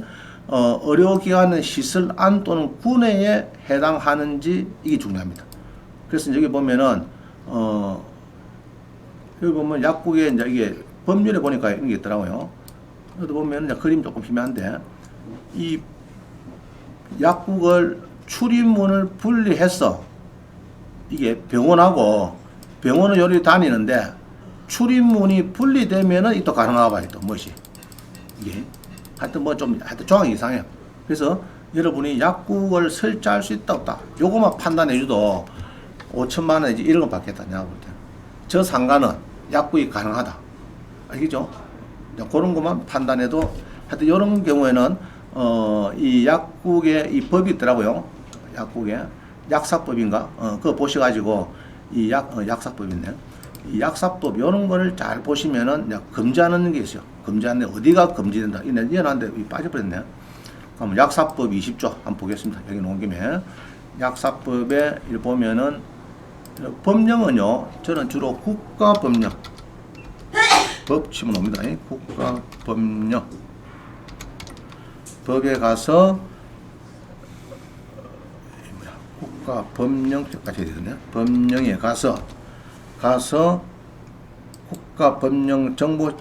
의료기관의 시설 안 또는 구내에 해당하는지 이게 중요합니다. 그래서 여기 보면은 여기 보면 약국에 이제 이게 법률에 보니까 이런 게 있더라고요. 여기 보면 이제 그림 조금 희미한데 이 약국을 출입문을 분리해서 이게 병원은 여기 다니는데 출입문이 분리되면은 또 가능하나 봐요. 또 무엇이 이게 하여튼 조항이 이상해요. 그래서 여러분이 약국을 설치할 수 있다 없다 요거만 판단해줘도 5천만 원 이런 거 받겠다. 내가 볼 때 저 상가는 약국이 가능하다. 알겠죠? 그런 것만 판단해도 하여튼 이런 경우에는 이 약국에 이 법이 있더라고요. 약국에 약사법인가? 그거 보셔가지고 이 약사법인데 이 약사법 이런 거를 잘 보시면은 이제 금지하는 게 있어요. 금지하는데 어디가 금지된다. 이는 이해하는데 빠져버렸네. 그럼 약사법 20조 한번 보겠습니다. 여기 놓은 김에 약사법에 이 보면은 법령은요. 저는 주로 국가법령 법 치면 옵니다. 국가법령 법에 가서 국가법령까지 해야 되겠네. 법령에 가서 국가법령 정보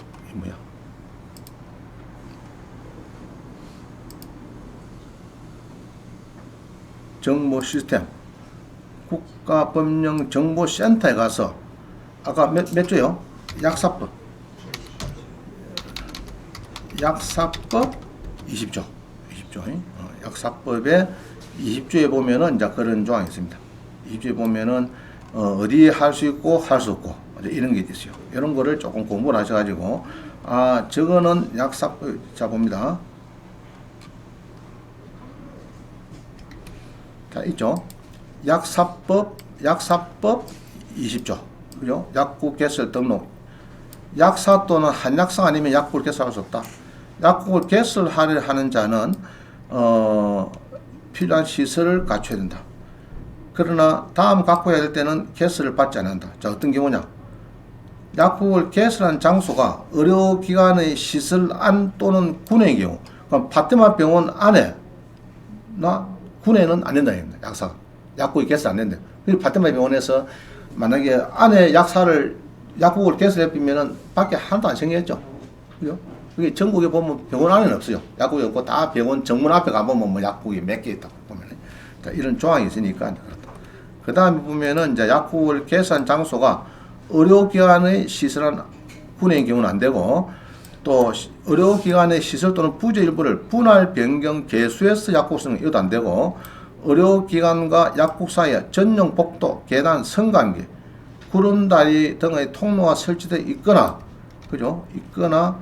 정보 시스템 국가법령 정보센터에 가서 아까 몇 조요? 약사법 20조 약사법의 20조에 보면은 이제 그런 조항이 있습니다. 20조에 보면은 어디에 할 수 있고 할 수 없고 이런 게 있어요. 이런 거를 조금 공부를 하셔가지고 저거는 약사법 자 봅니다. 자 있죠. 약사법 20조 그죠? 약국 개설 등록 약사 또는 한약사 아니면 약국을 개설할 수 없다. 약국을 개설하려 하는 자는 필요한 시설을 갖춰야 된다. 그러나 다음 갖고야 될 때는 개설을 받지 않는다. 자 어떤 경우냐? 약국을 개설한 장소가 의료기관의 시설 안 또는 군의 경우 그럼 파트마 병원 안에 군에는 안 된다. 약사가 약국이 개설 안 된대. 그리고 파트마 병원에서 만약에 안에 약국을 개설해보면은 밖에 하나도 안 생겼죠. 그죠? 그게 전국에 보면 병원 안에는 없어요. 약국이 없고 다 병원 정문 앞에 가보면 뭐 약국이 몇 개 있다고 보면. 자, 이런 조항이 있으니까 그렇다. 그 다음에 보면은 이제 약국을 개설한 장소가 의료기관의 시설한 군의 경우는 안 되고 또 의료기관의 시설 또는 부지 일부를 분할 변경 개수해서 약국 쓰는 이것도 안 되고 의료기관과 약국 사이에 전용 복도, 계단, 성관계 구름다리 등의 통로가 설치되어 있거나, 그죠? 있거나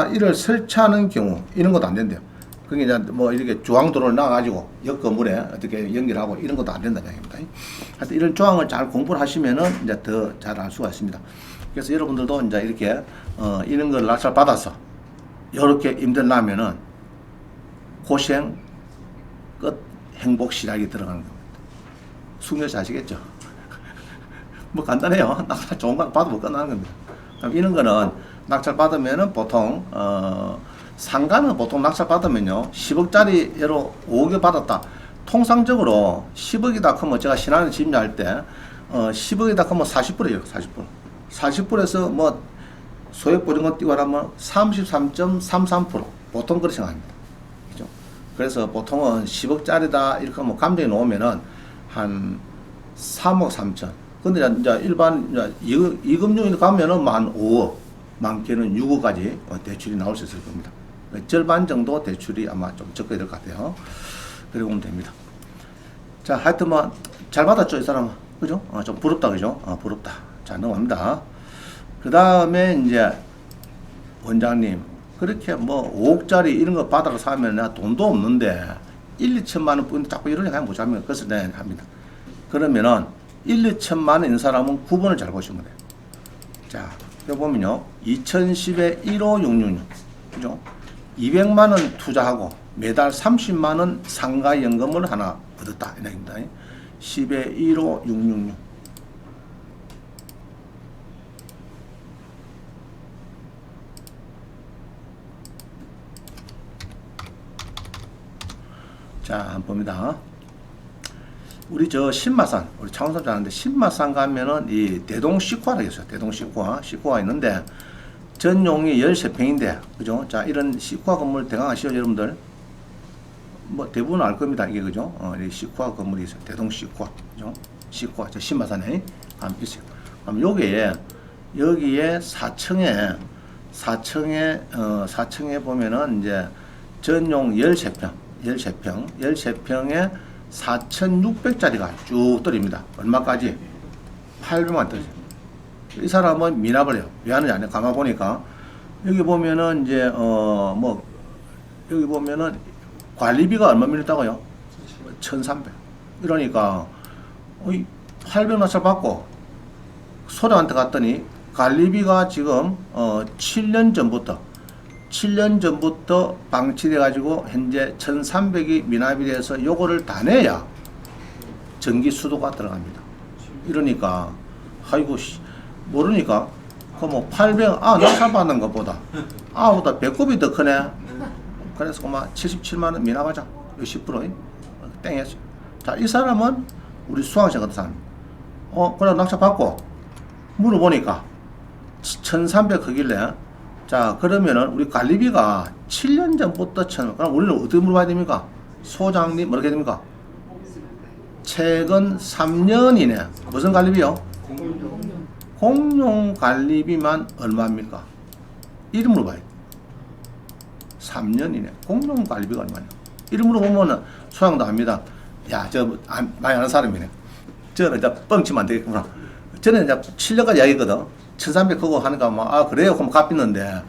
이를 설치하는 경우, 이런 것도 안 된대요. 그게 이제 뭐 이렇게 주황도로를 나가지고 옆 건물에 어떻게 연결하고 이런 것도 안 된다는 얘기입니다. 하여튼 이런 조항을 잘 공부를 하시면은 이제 더 잘 알 수가 있습니다. 그래서 여러분들도 이제 이렇게, 이런 걸 낙찰 받아서 이렇게 임대나면은 고생 끝 행복 시작이 들어가는 겁니다. 숙녀시 아시겠죠? 뭐 간단해요. 낙찰 좋은 거 받으면 끝나는 겁니다. 이런 거는 낙찰 받으면은 보통 상가는 보통 낙찰 받으면요 10억짜리 예로 5억에 받았다. 통상적으로 10억이다 하면 제가 신안을 집료할 때 10억이다 하면 40%예요. 40%에서 뭐 소액 보증금 띄고 하면 33.33% 보통 그렇게 생각합니다. 그죠? 그래서 보통은 10억짜리다 이렇게 뭐 감정이 놓으면은 한 3억 3천. 근데 이제 일반 이금융이 가면은 만 5억, 많게는 6억까지 대출이 나올 수 있을 겁니다. 절반 정도 대출이 아마 좀 적게 될 것 같아요. 그래 보면 됩니다. 자, 하여튼 뭐 잘 받았죠, 이 사람은. 그죠? 좀 부럽다, 그죠? 부럽다. 자, 넘어갑니다. 그 다음에 이제 원장님, 그렇게 뭐 5억짜리 이런 거 받아서 사면 내가 돈도 없는데 1, 2천만 원 뿐인데 자꾸 이런 얘기 못하면 그것을 내야 합니다. 그러면은 1, 2천만 원 있는 사람은 9번을 잘 보시면 돼요. 자, 여기 보면요. 2010에 15666. 그죠? 200만 원 투자하고 매달 30만 원 상가연금을 하나 얻었다. 이 얘기입니다. 10에 15666. 자, 한번 봅니다. 우리 저 신마산, 우리 창원사 자는데 신마산 가면은 이 대동식화라고 있어요. 대동식화 있는데 전용이 13평인데, 그죠? 자, 이런 식화 건물 대강 아시죠, 여러분들? 뭐 대부분 알 겁니다, 이게 그죠? 이 식화 건물이 있어요. 대동식화, 그죠? 식화, 저 신마산에 가면 있어요. 그럼 여기에 4층에 보면은 이제 전용 13평에 4,600짜리가 쭉 떨어집니다. 얼마까지? 800만 떨어져요. 이 사람은 미납을 해요. 왜 하느냐? 가만 보니까 여기 보면은 이제 여기 보면은 관리비가 얼마 밀렸다고요? 1,300. 이러니까 800 낙찰 받고 소장한테 갔더니 관리비가 지금 7년 전부터 방치돼 가지고 현재 1,300이 미납이 돼서 요거를 다 내야 전기 수도가 들어갑니다. 이러니까 아이고 모르니까 그뭐 800 낙찰 받는 것보다 보다 배꼽이 더 크네. 그래서 그만 77만 원 미납하자. 10% 땡했죠. 자, 이 사람은 우리 수강생 같은 사람. 그래 낙찰 받고 물어보니까 1,300 하길래 자 그러면은 우리 관리비가 7년 전부터 그럼 우리는 어떻게 물어봐야 됩니까? 소장님 뭐렇게 됩니까? 최근 3년 이내 무슨 관리비요? 공용 관리비만 얼마입니까? 이름 물어봐요. 3년 이내 공용 관리비가 얼마냐? 이름 물어보면은 소장도 압니다. 야, 많이 아는 사람이네. 저는 이제 뻥치면 안 되겠구나. 저는 이제 7년까지 이야기했거든. 1,300 하고 하니까 그래요? 그럼 갚았는데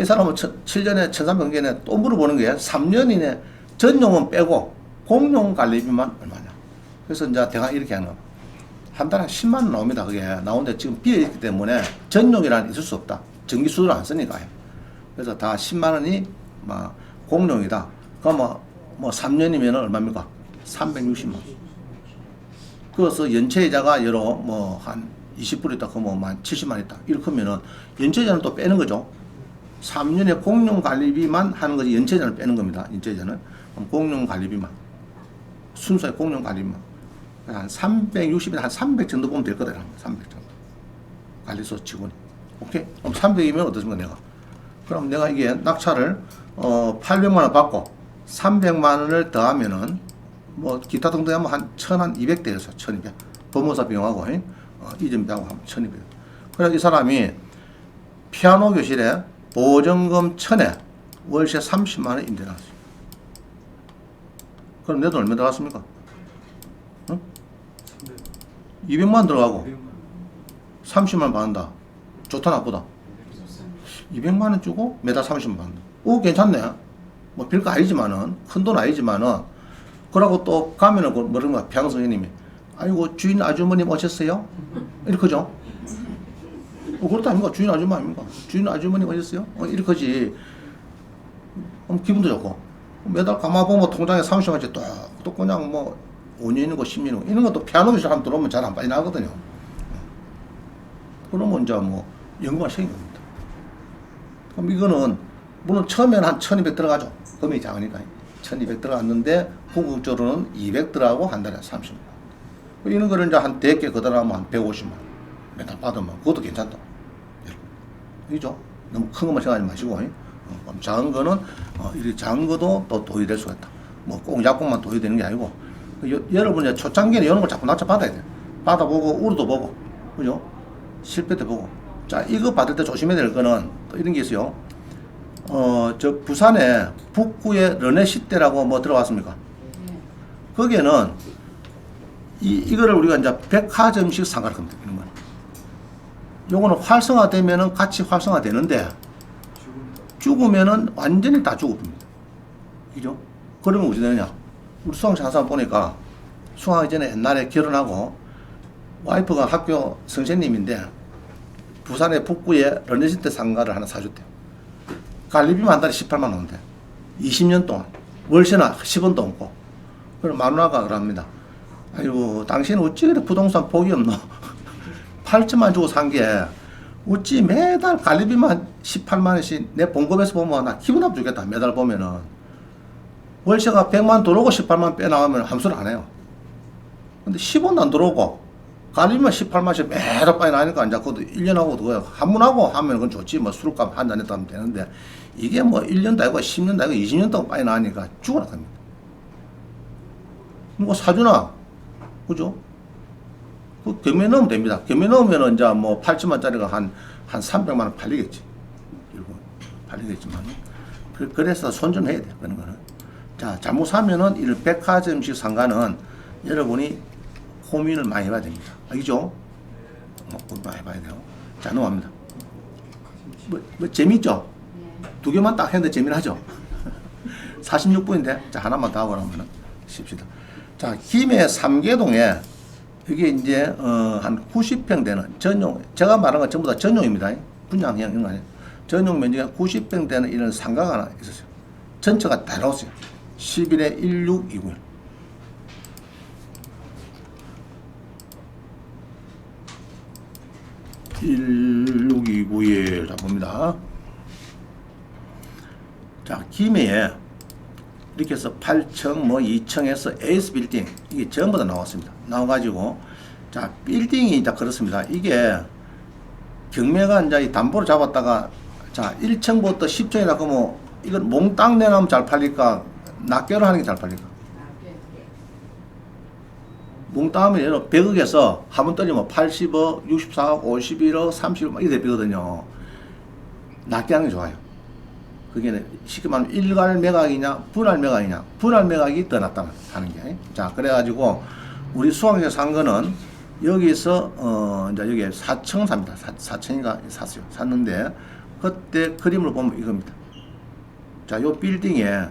이 사람은 7년에 1,300 개네 또 물어보는 게 3년 이내 전용은 빼고 공용 관리비만 얼마냐? 그래서 이제 대강 이렇게 하는 거. 한 달에 10만 원 나옵니다. 그게 나오는데 지금 비어있기 때문에 전용이란 있을 수 없다. 전기 수도를 안 쓰니까요. 그래서 다 10만 원이 공용이다. 그럼 뭐 3년이면 얼마입니까? 360만 원. 그래서 연체이자가 여러 한 20% 있다. 그러면 한 70만 있다. 이렇게 하면은 연체이자는 또 빼는 거죠. 3년에 공용 관리비만 하는 거지 연체이자는 빼는 겁니다. 연체이자는 공용 관리비만 순수의 공용 관리비만 한 360이나 한 300 정도 보면 될 거다. 300 정도 관리소 직원이. 오케이? 그럼 300이면 어떻습니까 내가? 그럼 내가 이게 낙찰을 800만 원 받고 300만 원을 더하면은 뭐 기타 등등 하면 한 1,200 대에서 1,200 법무사 비용하고 이전 비용하고 하면 1,200. 그래서 이 사람이 피아노 교실에 보증금 1,000에 월세 30만 원 임대 나왔어요. 그럼 내 돈 얼마 들어갔습니까? 응? 200만 원 들어가고 30만 원 받는다. 좋다 나쁘다? 200만 원 주고 매달 30만 원 받는다. 괜찮네. 뭐 별거 아니지만은 큰 돈 아니지만은 그러고 또 가면은 뭐런가 피아노 선생님이 아이고 주인 아주머님 오셨어요? 이렇게죠. 그렇다 아닙니까? 주인 아줌마 아닙니까? 주인 아주머님 오셨어요? 이렇게지. 기분도 좋고 매달 가만 보면 통장에 30만원씩 또 그냥 5년이고 10년이고 이런 것도 피아노 교실 한번 들어오면 잘 안 빠져나가거든요. 그러면 이제 연구가 생긴 겁니다. 그럼 이거는 물론 처음에는 한 1,200 들어가죠. 금액이 작으니까 1,200 들어갔는데 궁극적으로는 200 들어가고 한 달에 30만 원. 이런 거를 이제 한 100개 그대로하면 한 150만 원. 매달 받으면 그것도 괜찮다. 그죠? 너무 큰 것만 생각하지 마시고 작은 거는 이렇게 작은 것도 또 도입이 될 수가 있다. 꼭 약국만 도입이 되는 게 아니고 여러분 초창기에는 이런 걸 자꾸 낙찰 받아야 돼. 받아보고 우르도 보고 그죠? 실패 때 보고. 자, 이거 받을 때 조심해야 될 거는 또 이런 게 있어요. 저 부산에 북구에 르네시대라고 들어왔습니까? 거기에는 이거를 우리가 이제 백화점식 상가를 겁니다. 이런 거는. 요거는 활성화되면은 같이 활성화되는데 죽으면은 완전히 다 죽어버립니다. 그죠? 그러면 어떻게 되느냐? 우리 수강생 한 사람 보니까 수강하기 전에 옛날에 결혼하고 와이프가 학교 선생님인데 부산의 북구에 르네시대 상가를 하나 사줬대요. 관리비만 한 달에 18만 원 원대. 20년 동안. 월세는 10원도 없고. 그럼 마누라가 그럽니다. 아이고, 당신은 어찌 그래 부동산 복이 없노? 8천만 주고 산 게, 어찌 매달 관리비만 18만 원씩 내 봉급에서 보면 나 기분 나쁘 죽겠다. 매달 보면은. 월세가 100만 들어오고 18만 원 빼나가면 함수를 안 해요. 근데 10원도 안 들어오고, 관리비만 18만원씩 매달 빠져 나니까 이제 그것도 1년하고 그거야. 한 번 하고 하면 그건 좋지. 술값 한 잔 했다 하면 되는데, 이게 1년도 아니고 10년도 아니고 20년 동안 빠져 나니까 죽어라 합니다. 누가 사주나? 그죠? 그 경매 넣으면 됩니다. 경매 넣으면 이제 8천만짜리가 한 300만 원 팔리겠지. 팔리겠지만. 그래서 손절해야 돼요. 그런 거는. 자, 잘못 사면은 이 백화점식 상가는 여러분이 고민을 많이 해봐야 됩니다. 알겠죠? 고민 많이 해봐야 돼요. 자, 넘어갑니다. 재밌죠? 두 개만 딱 했는데 재미나죠? 46분인데, 자, 하나만 더 하고 그러면은 쉽시다. 자, 김해 삼계동에 이게 이제 한 90평 되는 전용, 제가 말한 건 전부 다 전용입니다. 분양형 이런 거 아니에요. 전용 면적이 90평 되는 이런 상가가 하나 있었어요. 전체가 다 나왔어요. 11에 1629. (1629에) 자 봅니다. 자 김해에 이렇게 해서 8층 뭐 2층에서 에이스 빌딩 이게 전부 다 나왔습니다. 나와가지고 자 빌딩이 다 그렇습니다. 이게 경매가 이제 이 담보를 잡았다가 자 1층부터 10층이나 그러면 이건 몽땅 내놓으면 잘 팔릴까 낱개로 하는 게 잘 팔릴까? 몽땅 하면 예를 100억에서 한 번 떨리면 80억, 64억, 51억, 30억 이렇게 되거든요. 낱개 하는 게 좋아요. 그게 쉽게 말하면 일괄 매각이냐 분할 매각이냐 분할 매각이 더 낫다 하는 게. 자 그래가지고 우리 수학에서 산 거는 여기서 이제 여기 4층 삽니다. 4층인가 샀어요. 샀는데 그때 그림을 보면 이겁니다. 자 요 빌딩에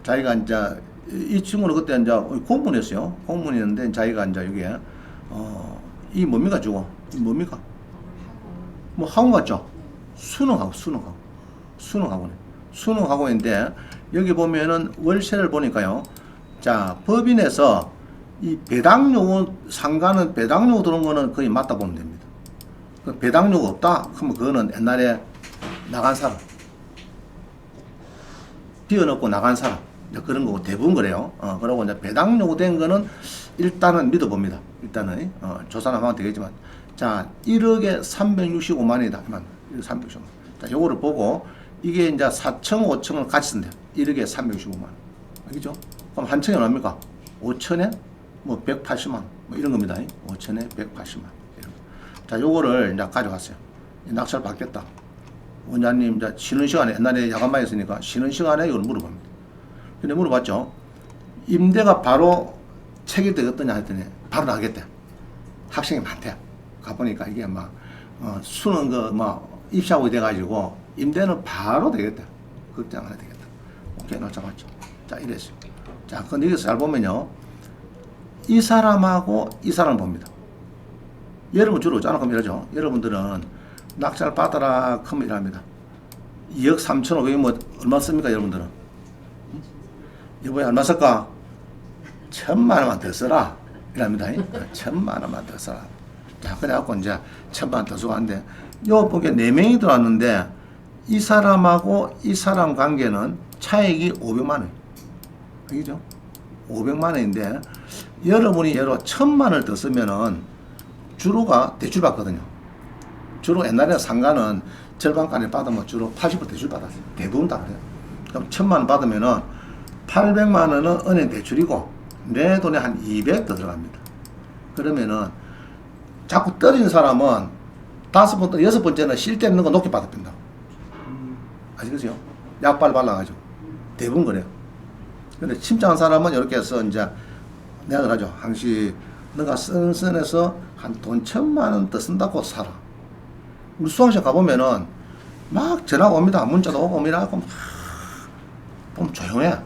자기가 이제 이 친구는 그때 이제 공문이었어요. 공문이었는데 자기가 이제 여기에 이 뭡니까 저거 이 뭡니까 뭐 학원 같죠? 수능학원인데 여기 보면은 월세를 보니까요. 자 법인에서 이 배당료 상가는 배당료 들어온 거는 거의 맞다 보면 됩니다. 그 배당료가 없다? 그러면 그거는 옛날에 나간 사람 비워놓고 나간 사람 그런 거고 대부분 그래요. 그러고 이제 배당료 된 거는 일단은 믿어봅니다. 일단은 조사는 하면 되겠지만 자 1억에 365만이다. 365만. 자 요거를 보고 이게 이제 4층, 5층을 같이 쓴대요. 1억에 365만. 알겠죠? 그럼 한 층에 얼마입니까? 5천에 뭐 180만. 뭐 이런 겁니다. 5천에 180만. 이런 거. 자, 요거를 이제 가져갔어요. 낙찰 받겠다. 원장님 이제 쉬는 시간에 옛날에 야간반에 있으니까 쉬는 시간에 이걸 물어봅니다. 근데 물어봤죠. 임대가 바로 체결되겠더냐 했더니 바로 나겠대. 학생이 많대. 가보니까 이게 막 수능 막 입시하고 돼가지고 임대는 바로 되겠다. 걱정 안 해도 되겠다. 오케이, 낙찰 받죠. 자, 이랬어요. 자, 근데 여기서 잘 보면요. 이 사람하고 이 사람 봅니다. 여러분 주로 오잖아. 그럼 이러죠. 여러분들은 낙찰 받아라. 그럼 이랍니다. 2억 3,500이 뭐 얼마 씁니까, 여러분들은? 여보야, 얼마 쓸까? 1,000만 원만 더 써라. 이랍니다. 1,000만 원만 더 써라. 자, 그래갖고 이제 1,000만 원 더 주고 하는데, 요 보기에 4명이 들어왔는데, 이 사람하고 이 사람 관계는 차액이 500만 원. 알겠죠? 500만 원인데, 여러분이 예로 1,000만 원을 더 쓰면은, 주로가 대출 받거든요. 주로 옛날에 상가는 절반까지 받으면 주로 80% 대출 받았어요. 대부분 다 그래요. 그럼 1,000만 원 받으면은 800만 원은 은행 대출이고 내 돈에 한 200 더 들어갑니다. 그러면은 자꾸 떨어진 사람은 5번, 6번째는 쉴 데 없는 거 높게 받아준다. 아시겠어요? 약발 발라가지고. 대부분 그래요. 근데 침착한 사람은 이렇게 해서 이제 내가 그러죠. 항시 너가 쓰는 선에서 한 돈 1,000만 원 더 쓴다고 살아. 우리 수강실 가보면은 막 전화가 옵니다. 문자도 오고 옵니다. 그럼 보면 조용해.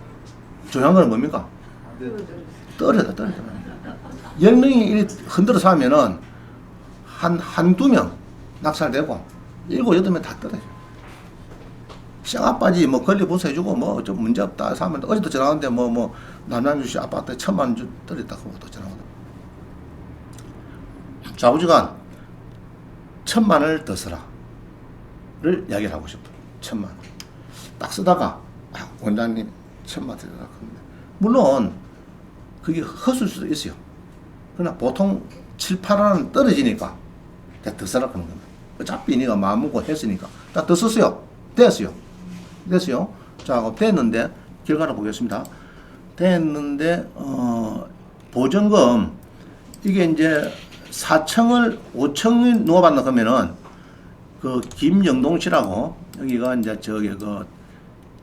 조용한 건 뭡니까? 떨어져. 10명이 흔들어서 하면은 한두 명 낙찰되고 7, 8명 다 떨어져. 쌍아빠지 뭐 권리 보수해주고 뭐 좀 문제 없다 해서 하면 어제도 전화 왔는데 뭐 남양주시 아파트에 1,000만 원 떨어졌다 그러고 또 전화 오고. 좌우지간 1,000만 원을 더 쓰라를 이야기를 하고 싶어. 1,000만 원. 딱 쓰다가 원장님 1,000만 원 드리라 합니다. 물론 그게 헛을 수도 있어요. 그러나 보통 7, 8원 떨어지니까 더 쓰라 그런 겁니다. 어차피 네가 마음 먹고 했으니까 더 썼어요. 됐어요. 자, 됐는데 결과를 보겠습니다. 됐는데 보증금 이게 이제 4층을 5층을 누가 받나 그러면은 그 김영동 씨라고 여기가 이제 저기 그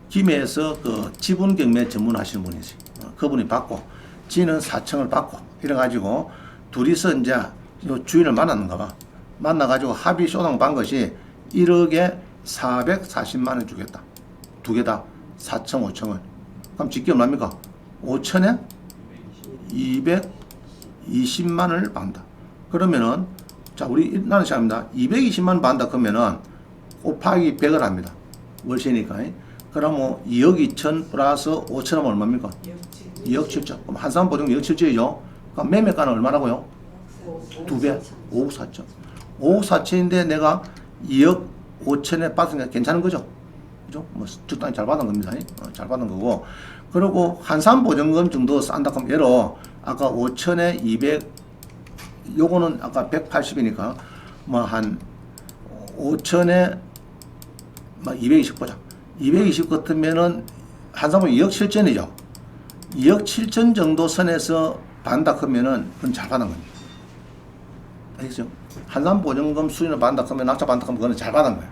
김해에서 그 지분 경매 전문하시는 분이지. 그분이 받고 지는 4층을 받고 이래 가지고 둘이서 이제 요 주인을 만났는가 봐. 만나 가지고 합의 쇼당 반 것이 1억에 440만 원 주겠다. 두 개 다 4층 5층을. 그럼 직계 얼마입니까? 5천에 220만 원을 받는다. 그러면은 자 우리 나는 시작합니다. 220만 받는다 그러면은 곱하기 100을 합니다. 월세니까. 그러면 2억 2천 플러스 5천하면 얼마입니까? 2억 7천. 그럼 한 사람 보증금 2억 7천이죠. 그럼 매매가는 얼마라고요? 2배. 5억 4천. 5억 4천인데 내가 2억 5천에 받으니까 괜찮은 거죠. 그죠? 뭐 적당히 잘 받은 겁니다. 잘 받은 거고. 그리고 한 사람 보증금 정도 싼다 그러면 예로 아까 5천에 200 요거는 아까 180이니까 뭐 한 5천에 뭐 220 보자. 220 같으면은 한 사람은 2억 7천이죠. 2억 7천 정도 선에서 받는다 그러면은 그건 잘 받은 겁니다. 알겠죠? 한 사람 보증금 수준을 받는다 그러면 낙찰 받는다 그러면 그거는 잘 받은 거예요.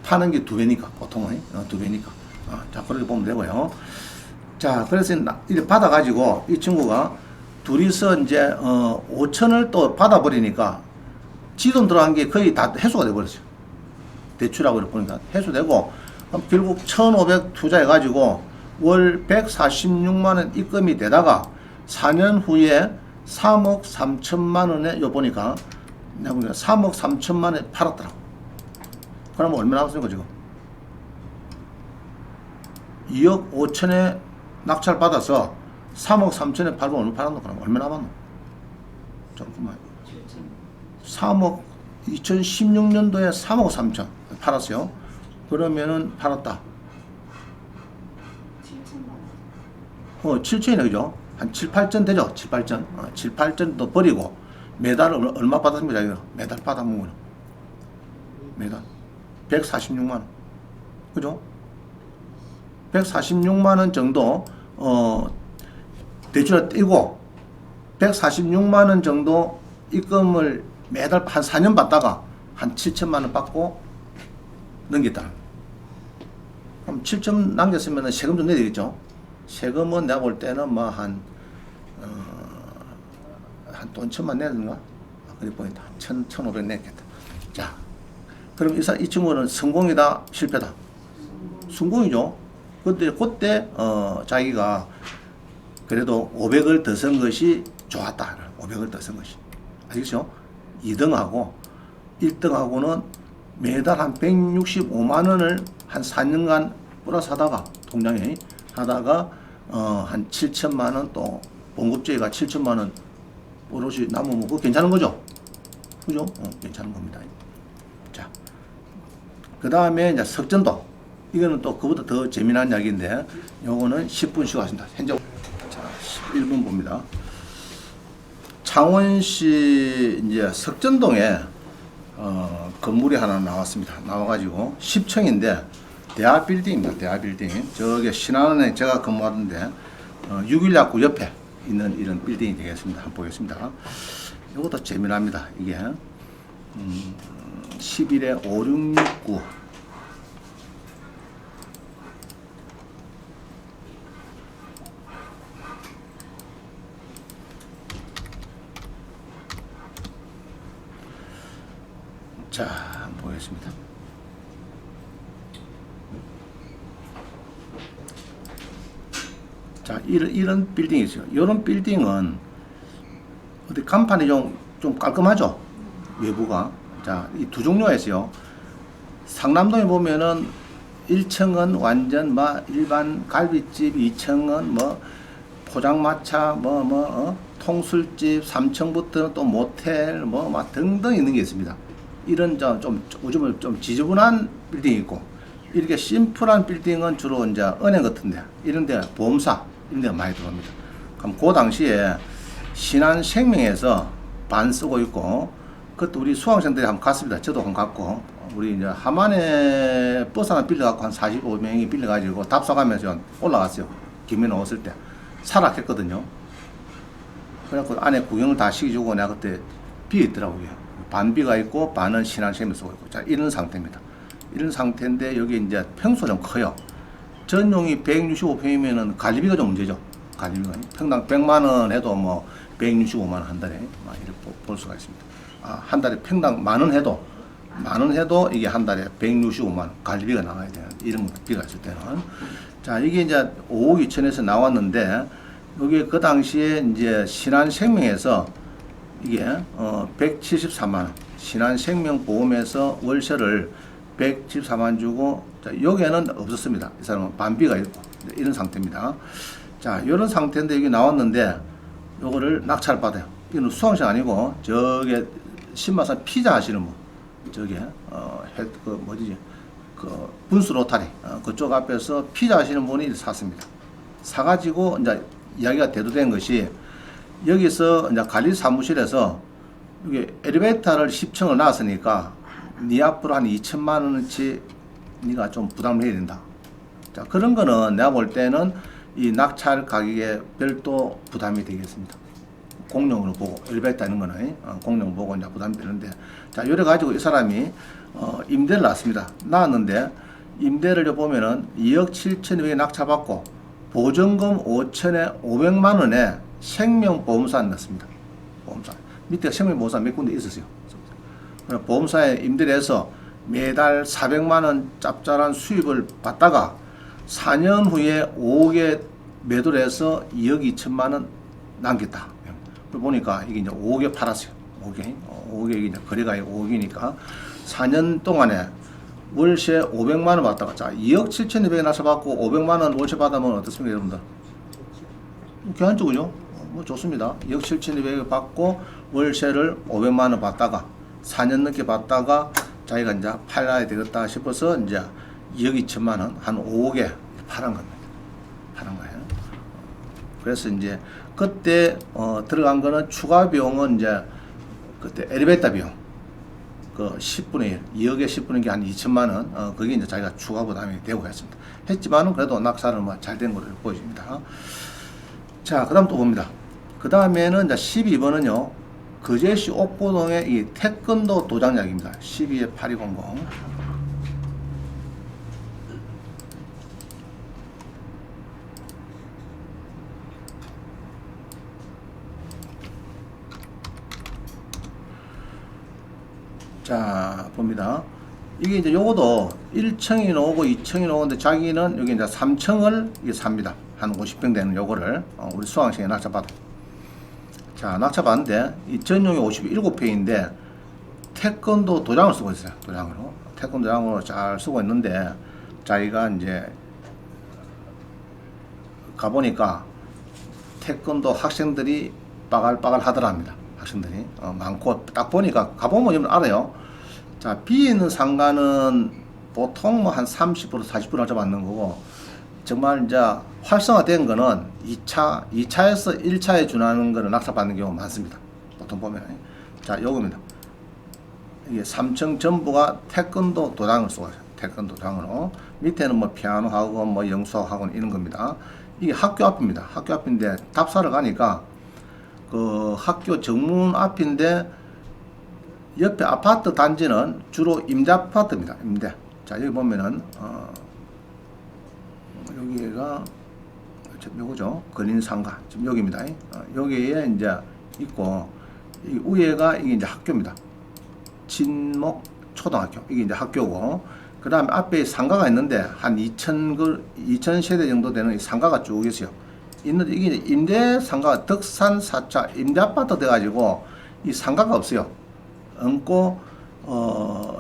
파는 게 2배니까 보통은 2배니까. 자 그렇게 보면 되고요. 자 그래서 이제 받아가지고 이 친구가 둘이서 이제 5천을 또 받아버리니까 지돈 들어간 게 거의 다 해소가 돼버렸어요. 대출하고 이렇게 보니까 해소되고 그럼 결국 1,500 투자해가지고 월 146만 원 입금이 되다가 4년 후에 3억 3천만 원에 요 보니까 내가 보니까 3억 3천만 원에 팔았더라고. 그러면 얼마 나왔습니까 지금? 2억 5천에 낙찰 받아서 3억 3천에 팔면 얼마 팔았노? 그럼 얼마 남았노? 잠깐만. 3억 2016년도에 3억 3천 팔았어요. 그러면은 팔았다. 7천이네 그죠? 한 7, 8천 되죠? 7, 8천. 7, 8천 더 버리고 매달 얼마 받았습니까? 자기가? 매달 받아먹으면 매달 146만 원. 그죠? 146만 원 정도 대출을 떼고 146만 원 정도 입금을 매달 한 4년 받다가 한 7천만 원 받고 넘겼다. 그럼 7천 남겼으면 세금 좀 내야 되겠죠? 세금은 내가 볼 때는 뭐 한 돈 천만 내야 되는가? 그래 보인다. 1,500 냈겠다. 자, 그럼 이 친구는 성공이다, 실패다? 성공이죠. 그때 자기가 그래도 500을 더 쓴 것이 좋았다. 500을 더 쓴 것이. 아시겠죠? 2등하고 1등하고는 매달 한 165만 원을 한 4년간 플러스 하다가 통장에 하다가 한 7천만 원 또 봉급제가 7천만 원 오롯이 남으면 그거 괜찮은 거죠? 그죠? 괜찮은 겁니다. 자, 그 다음에 이제 석전도. 이거는 또 그보다 더 재미난 이야기인데 요거는 10분 쉬고 왔습니다. 현재 자 11분 봅니다. 창원시 이제 석전동에 건물이 하나 나왔습니다. 나와가지고 10층인데 대하 빌딩입니다. 대하 빌딩. 저기 신한은행 제가 근무하던데 6.1약국 옆에 있는 이런 빌딩이 되겠습니다. 한번 보겠습니다. 이것도 재미납니다. 이게 11에 5669 자, 한번 보겠습니다. 자, 이런 빌딩이 있어요. 이런 빌딩은 어디 간판이 좀 깔끔하죠? 외부가. 자, 이 두 종류가 있어요. 상남동에 보면은 1층은 완전 일반 갈비집, 2층은 포장마차, 통술집, 3층부터는 또 모텔, 등등 있는 게 있습니다. 이런 요즘은 좀 지저분한 빌딩이 있고, 이렇게 심플한 빌딩은 주로 이제 은행 같은데, 이런데 보험사, 이런 데가 많이 들어옵니다. 그럼 그 당시에 신한생명에서 반 쓰고 있고, 그것도 우리 수강생들이 한번 갔습니다. 저도 한번 갔고, 우리 이제 하만에 버스 하나 빌려갖고 한 45명이 빌려가지고 답사가면서 올라갔어요. 김해는 왔을 때. 살았겠거든요. 그래갖고 안에 구경을 다 시켜주고 내가 그때 비어 있더라고요. 반비가 있고 반은 신한생명 쓰고 있고. 자, 이런 상태입니다. 이런 상태인데 여기 이제 평수가 좀 커요. 전용이 165평이면은 관리비가 좀 문제죠. 관리비가. 평당 100만원 해도 165만원 한 달에 이렇게 볼 수가 있습니다. 한 달에 평당 만원 해도 이게 한 달에 165만원 관리비가 나와야 되는 이런 비가 있을 때는. 자, 이게 이제 5억 2천에서 나왔는데, 여기 그 당시에 이제 신한생명에서 이게 174만 원. 신한생명보험에서 월세를 174만 주고, 자, 여기에는 없었습니다. 이 사람은 반비가 있고 이런 상태입니다. 자, 이런 상태인데 여기 나왔는데 요거를 낙찰 받아요. 이건 수강생 아니고 저게 신마산 피자 하시는 분, 저게 그 뭐지, 그 분수 로타리 그쪽 앞에서 피자 하시는 분이 샀습니다. 사가지고 이제 이야기가 대두된 것이, 여기서 이제 관리 사무실에서 여기 엘리베이터를 10층을 놨으니까 네 앞으로 한 2천만 원어치 네가 좀 부담을 해야 된다. 자, 그런 거는 내가 볼 때는 이 낙찰 가격에 별도 부담이 되겠습니다. 공룡으로 보고, 엘리베이터 있는 거는 공룡 보고 이제 부담이 되는데, 자, 요래 가지고 이 사람이 임대를 놨습니다. 놨는데 임대를 보면은 2억 7천에 낙찰받고 보증금 5천에 500만 원에 생명보험사 넣습니다. 보험사 밑에 생명보험사 몇 군데 있었어요. 보험사에 임대를 해서 매달 400만 원 짭짤한 수입을 받다가 4년 후에 5억에 매도를 해서 2억 2천만 원 남겼다. 보니까 이게 이제 5억에 팔았어요. 5억에 이제 거래가 5억이니까 4년 동안에 월세 500만 원 받다가, 자, 2억 7,200에 나서 받고 500만 원 월세 받으면 어떻습니까, 여러분들? 교환적이죠? 뭐 좋습니다. 2억 7,200에 받고 월세를 500만 원 받다가 4년 넘게 받다가 자기가 이제 팔아야 되겠다 싶어서 이제 2억 2천만 원, 한 5억에 팔은 겁니다. 팔은 거예요. 그래서 이제 그때 들어간 거는 추가 비용은 이제 그때 엘리베이터 비용 그 10분의 1, 2억에 10분의 게 한 2천만 원, 그게 이제 자기가 추가 부담이 되고 했습니다. 했지만은 그래도 낙찰은 뭐 잘 된 걸로 보여집니다. 자, 그 다음 또 봅니다. 그 다음에는 이제 12번은요, 거제시 옥포동의 이 태권도 도장약입니다. 12-8200. 자, 봅니다. 이게 이제 요거도 1층이 나오고 2층이 나오는데 자기는 여기 이제 3층을 이게 삽니다. 한 50평 되는 요거를 우리 수강생에 낙찰받아. 자, 낙찰받는데 이 전용이 57평인데 태권도 도장을 쓰고 있어요. 도장으로. 태권도 도장으로 잘 쓰고 있는데 자기가 이제 가보니까 태권도 학생들이 빠갈빠갈 하더랍니다. 학생들이 많고, 딱 보니까 가보면 여러분 알아요. 자, 비어 있는 상가는 보통 뭐 한 30% 40% 잡아받는 거고, 정말 이제 활성화된 거는 2차에서 1차에 준하는 거를 낙찰받는 경우가 많습니다. 보통 보면. 자, 요겁니다. 이게 3층 전부가 태권도 도장을 쓰고 있어요. 태권도 도장으로. 밑에는 뭐 피아노 학원, 뭐 영수 학원 이런 겁니다. 이게 학교 앞입니다. 학교 앞인데 답사를 가니까 그 학교 정문 앞인데 옆에 아파트 단지는 주로 임대 아파트입니다. 임대. 자, 여기 보면은 여기가 요거죠. 근인상가. 지금 여기입니다. 여기에 이제 있고, 이 위에가 이게 이제 학교입니다. 진목 초등학교. 이게 이제 학교고, 그 다음에 앞에 상가가 있는데 한 2000세대 정도 되는 이 상가가 쭉 있어요. 있는데 이게 임대 상가, 덕산 4차 임대 아파트 돼가지고 이 상가가 없어요. 얹고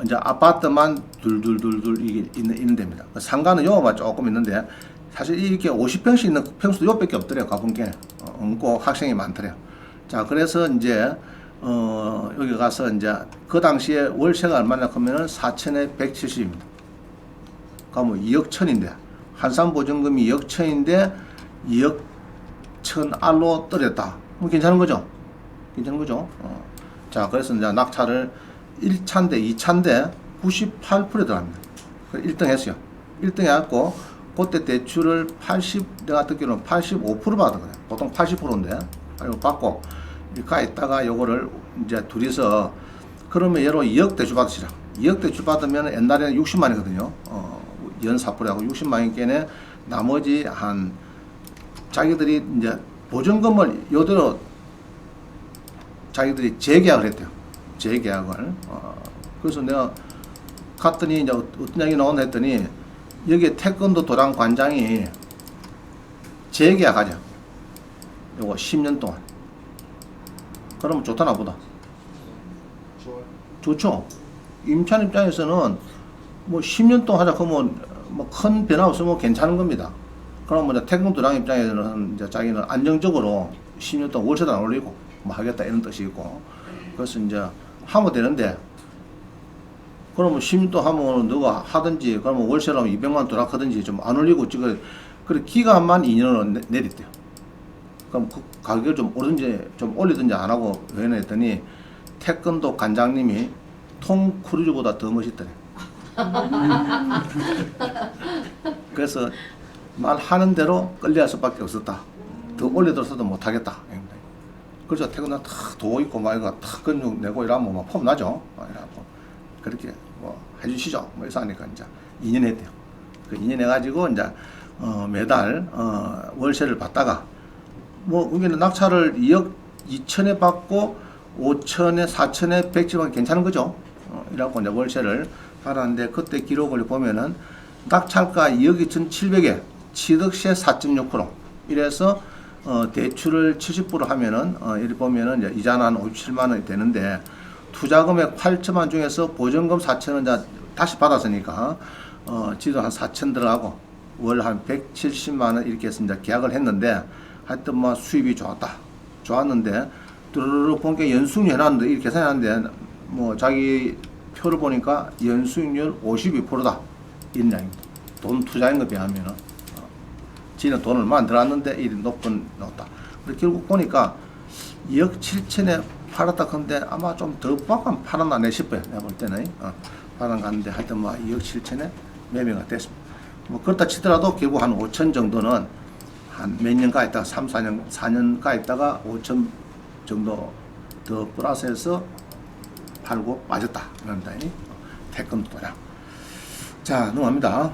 이제 아파트만 둘둘둘둘 이게 있는 데입니다. 상가는 요거만 조금 있는데 사실 이렇게 50평씩 있는 평수도 요밖에 없더래요. 가본 게 얹고 학생이 많더래요. 자, 그래서 이제 여기 가서 이제 그 당시에 월세가 얼마나 하면은 4천에 170입니다. 그러면 2억 천인데 한산보증금이 2억 천인데 2억 천 알로 떨었다. 뭐 괜찮은 거죠? 괜찮은 거죠? 자, 그래서 이제 낙찰을 1차인데 2차인데 98% 들어갑니다. 1등 했어요. 1등 해갖고 그때 대출을 내가 듣기로는 85% 받았거든요. 보통 80%인데 받고 가 있다가 요거를 이제 둘이서 그러면 얘로 2억 대출 받으시라. 2억 대출 받으면 옛날에는 60만이거든요. 연 4%하고 60만원께는 나머지 한 자기들이 이제 보증금을 요대로 자기들이 재계약을 했대요. 재계약을. 그래서 내가 갔더니 이제 어떤 얘기 나온다 했더니 여기에 태권도 도장 관장이 재계약하자. 요거 10년 동안. 그러면 좋다 나보다. 좋아요. 좋죠. 임차인 입장에서는 뭐 10년 동안 하자 그러면 뭐 큰 변화 없으면 괜찮은 겁니다. 그럼 뭐 태금 도당 입장에서는 이제 자기는 안정적으로 10년 동안 월세도 안 올리고 뭐 하겠다 이런 뜻이고, 그래서 이제 하면 되는데, 그러면 10년 동안 하면 너가 하든지 그러면 월세로 하면 200만 원 도락하든지 좀 안 올리고 지금 그래 기간만 2년으로 내렸대요. 그럼 그 가격을 좀 오르든지 좀 올리든지 안 하고 왜 했더니 태권도 관장님이 톰 크루즈보다 더 멋있더래. 그래서 말하는 대로 끌려갈 수밖에 없었다. 더 올려들어서도 못하겠다. 그래서 태권도 탁도 있고 막 이거 탁 근육 내고 이러면 막 폼 나죠. 이러고 그렇게 뭐 해주시죠. 뭐 이래서 하니까 이제 2년 했대요. 그 2년 해가지고 이제 매달 월세를 받다가 뭐 여기는 낙찰을 2억 2천에 받고 5천에 4천에 100집은 괜찮은 거죠. 이라고 이제 월세를 받았는데, 그때 기록을 보면은 낙찰가 2억 2천7백에 취득세 4.6%, 이래서 대출을 70% 하면은 이렇게 보면은 이제 이자는 한 57만 원이 되는데, 투자금액 8천만 원 중에서 보증금 4천 원 이제 다시 받았으니까 지도 한 4천 들어가고 월 한 170만 원 이렇게 해서 이제 계약을 했는데, 하여튼 뭐 수입이 좋았는데 뚜루루루 본게 연수익률 해놨는데 이렇게 계산했는데 뭐 자기 표를 보니까 연수익률 52%다 이런 양입니다. 돈 투자인 거 비하면은 지는 돈을 얼마 안 들어왔는데 이 높다. 그래서 결국 보니까 2억 7천에 팔았다 근데 아마 좀 더 받고 팔았나 내 싶어요. 내가 볼 때는 팔았나 갔는데 하여튼 뭐 2억 7천에 매매가 됐습니다. 뭐 그렇다 치더라도 결국 한 5천 정도는 한 몇 년가 있다가 3, 4년가 있다가 5천 정도 더 플러스해서 팔고 빠졌다. 그런다. 태권도랑. 자, 넘어갑니다.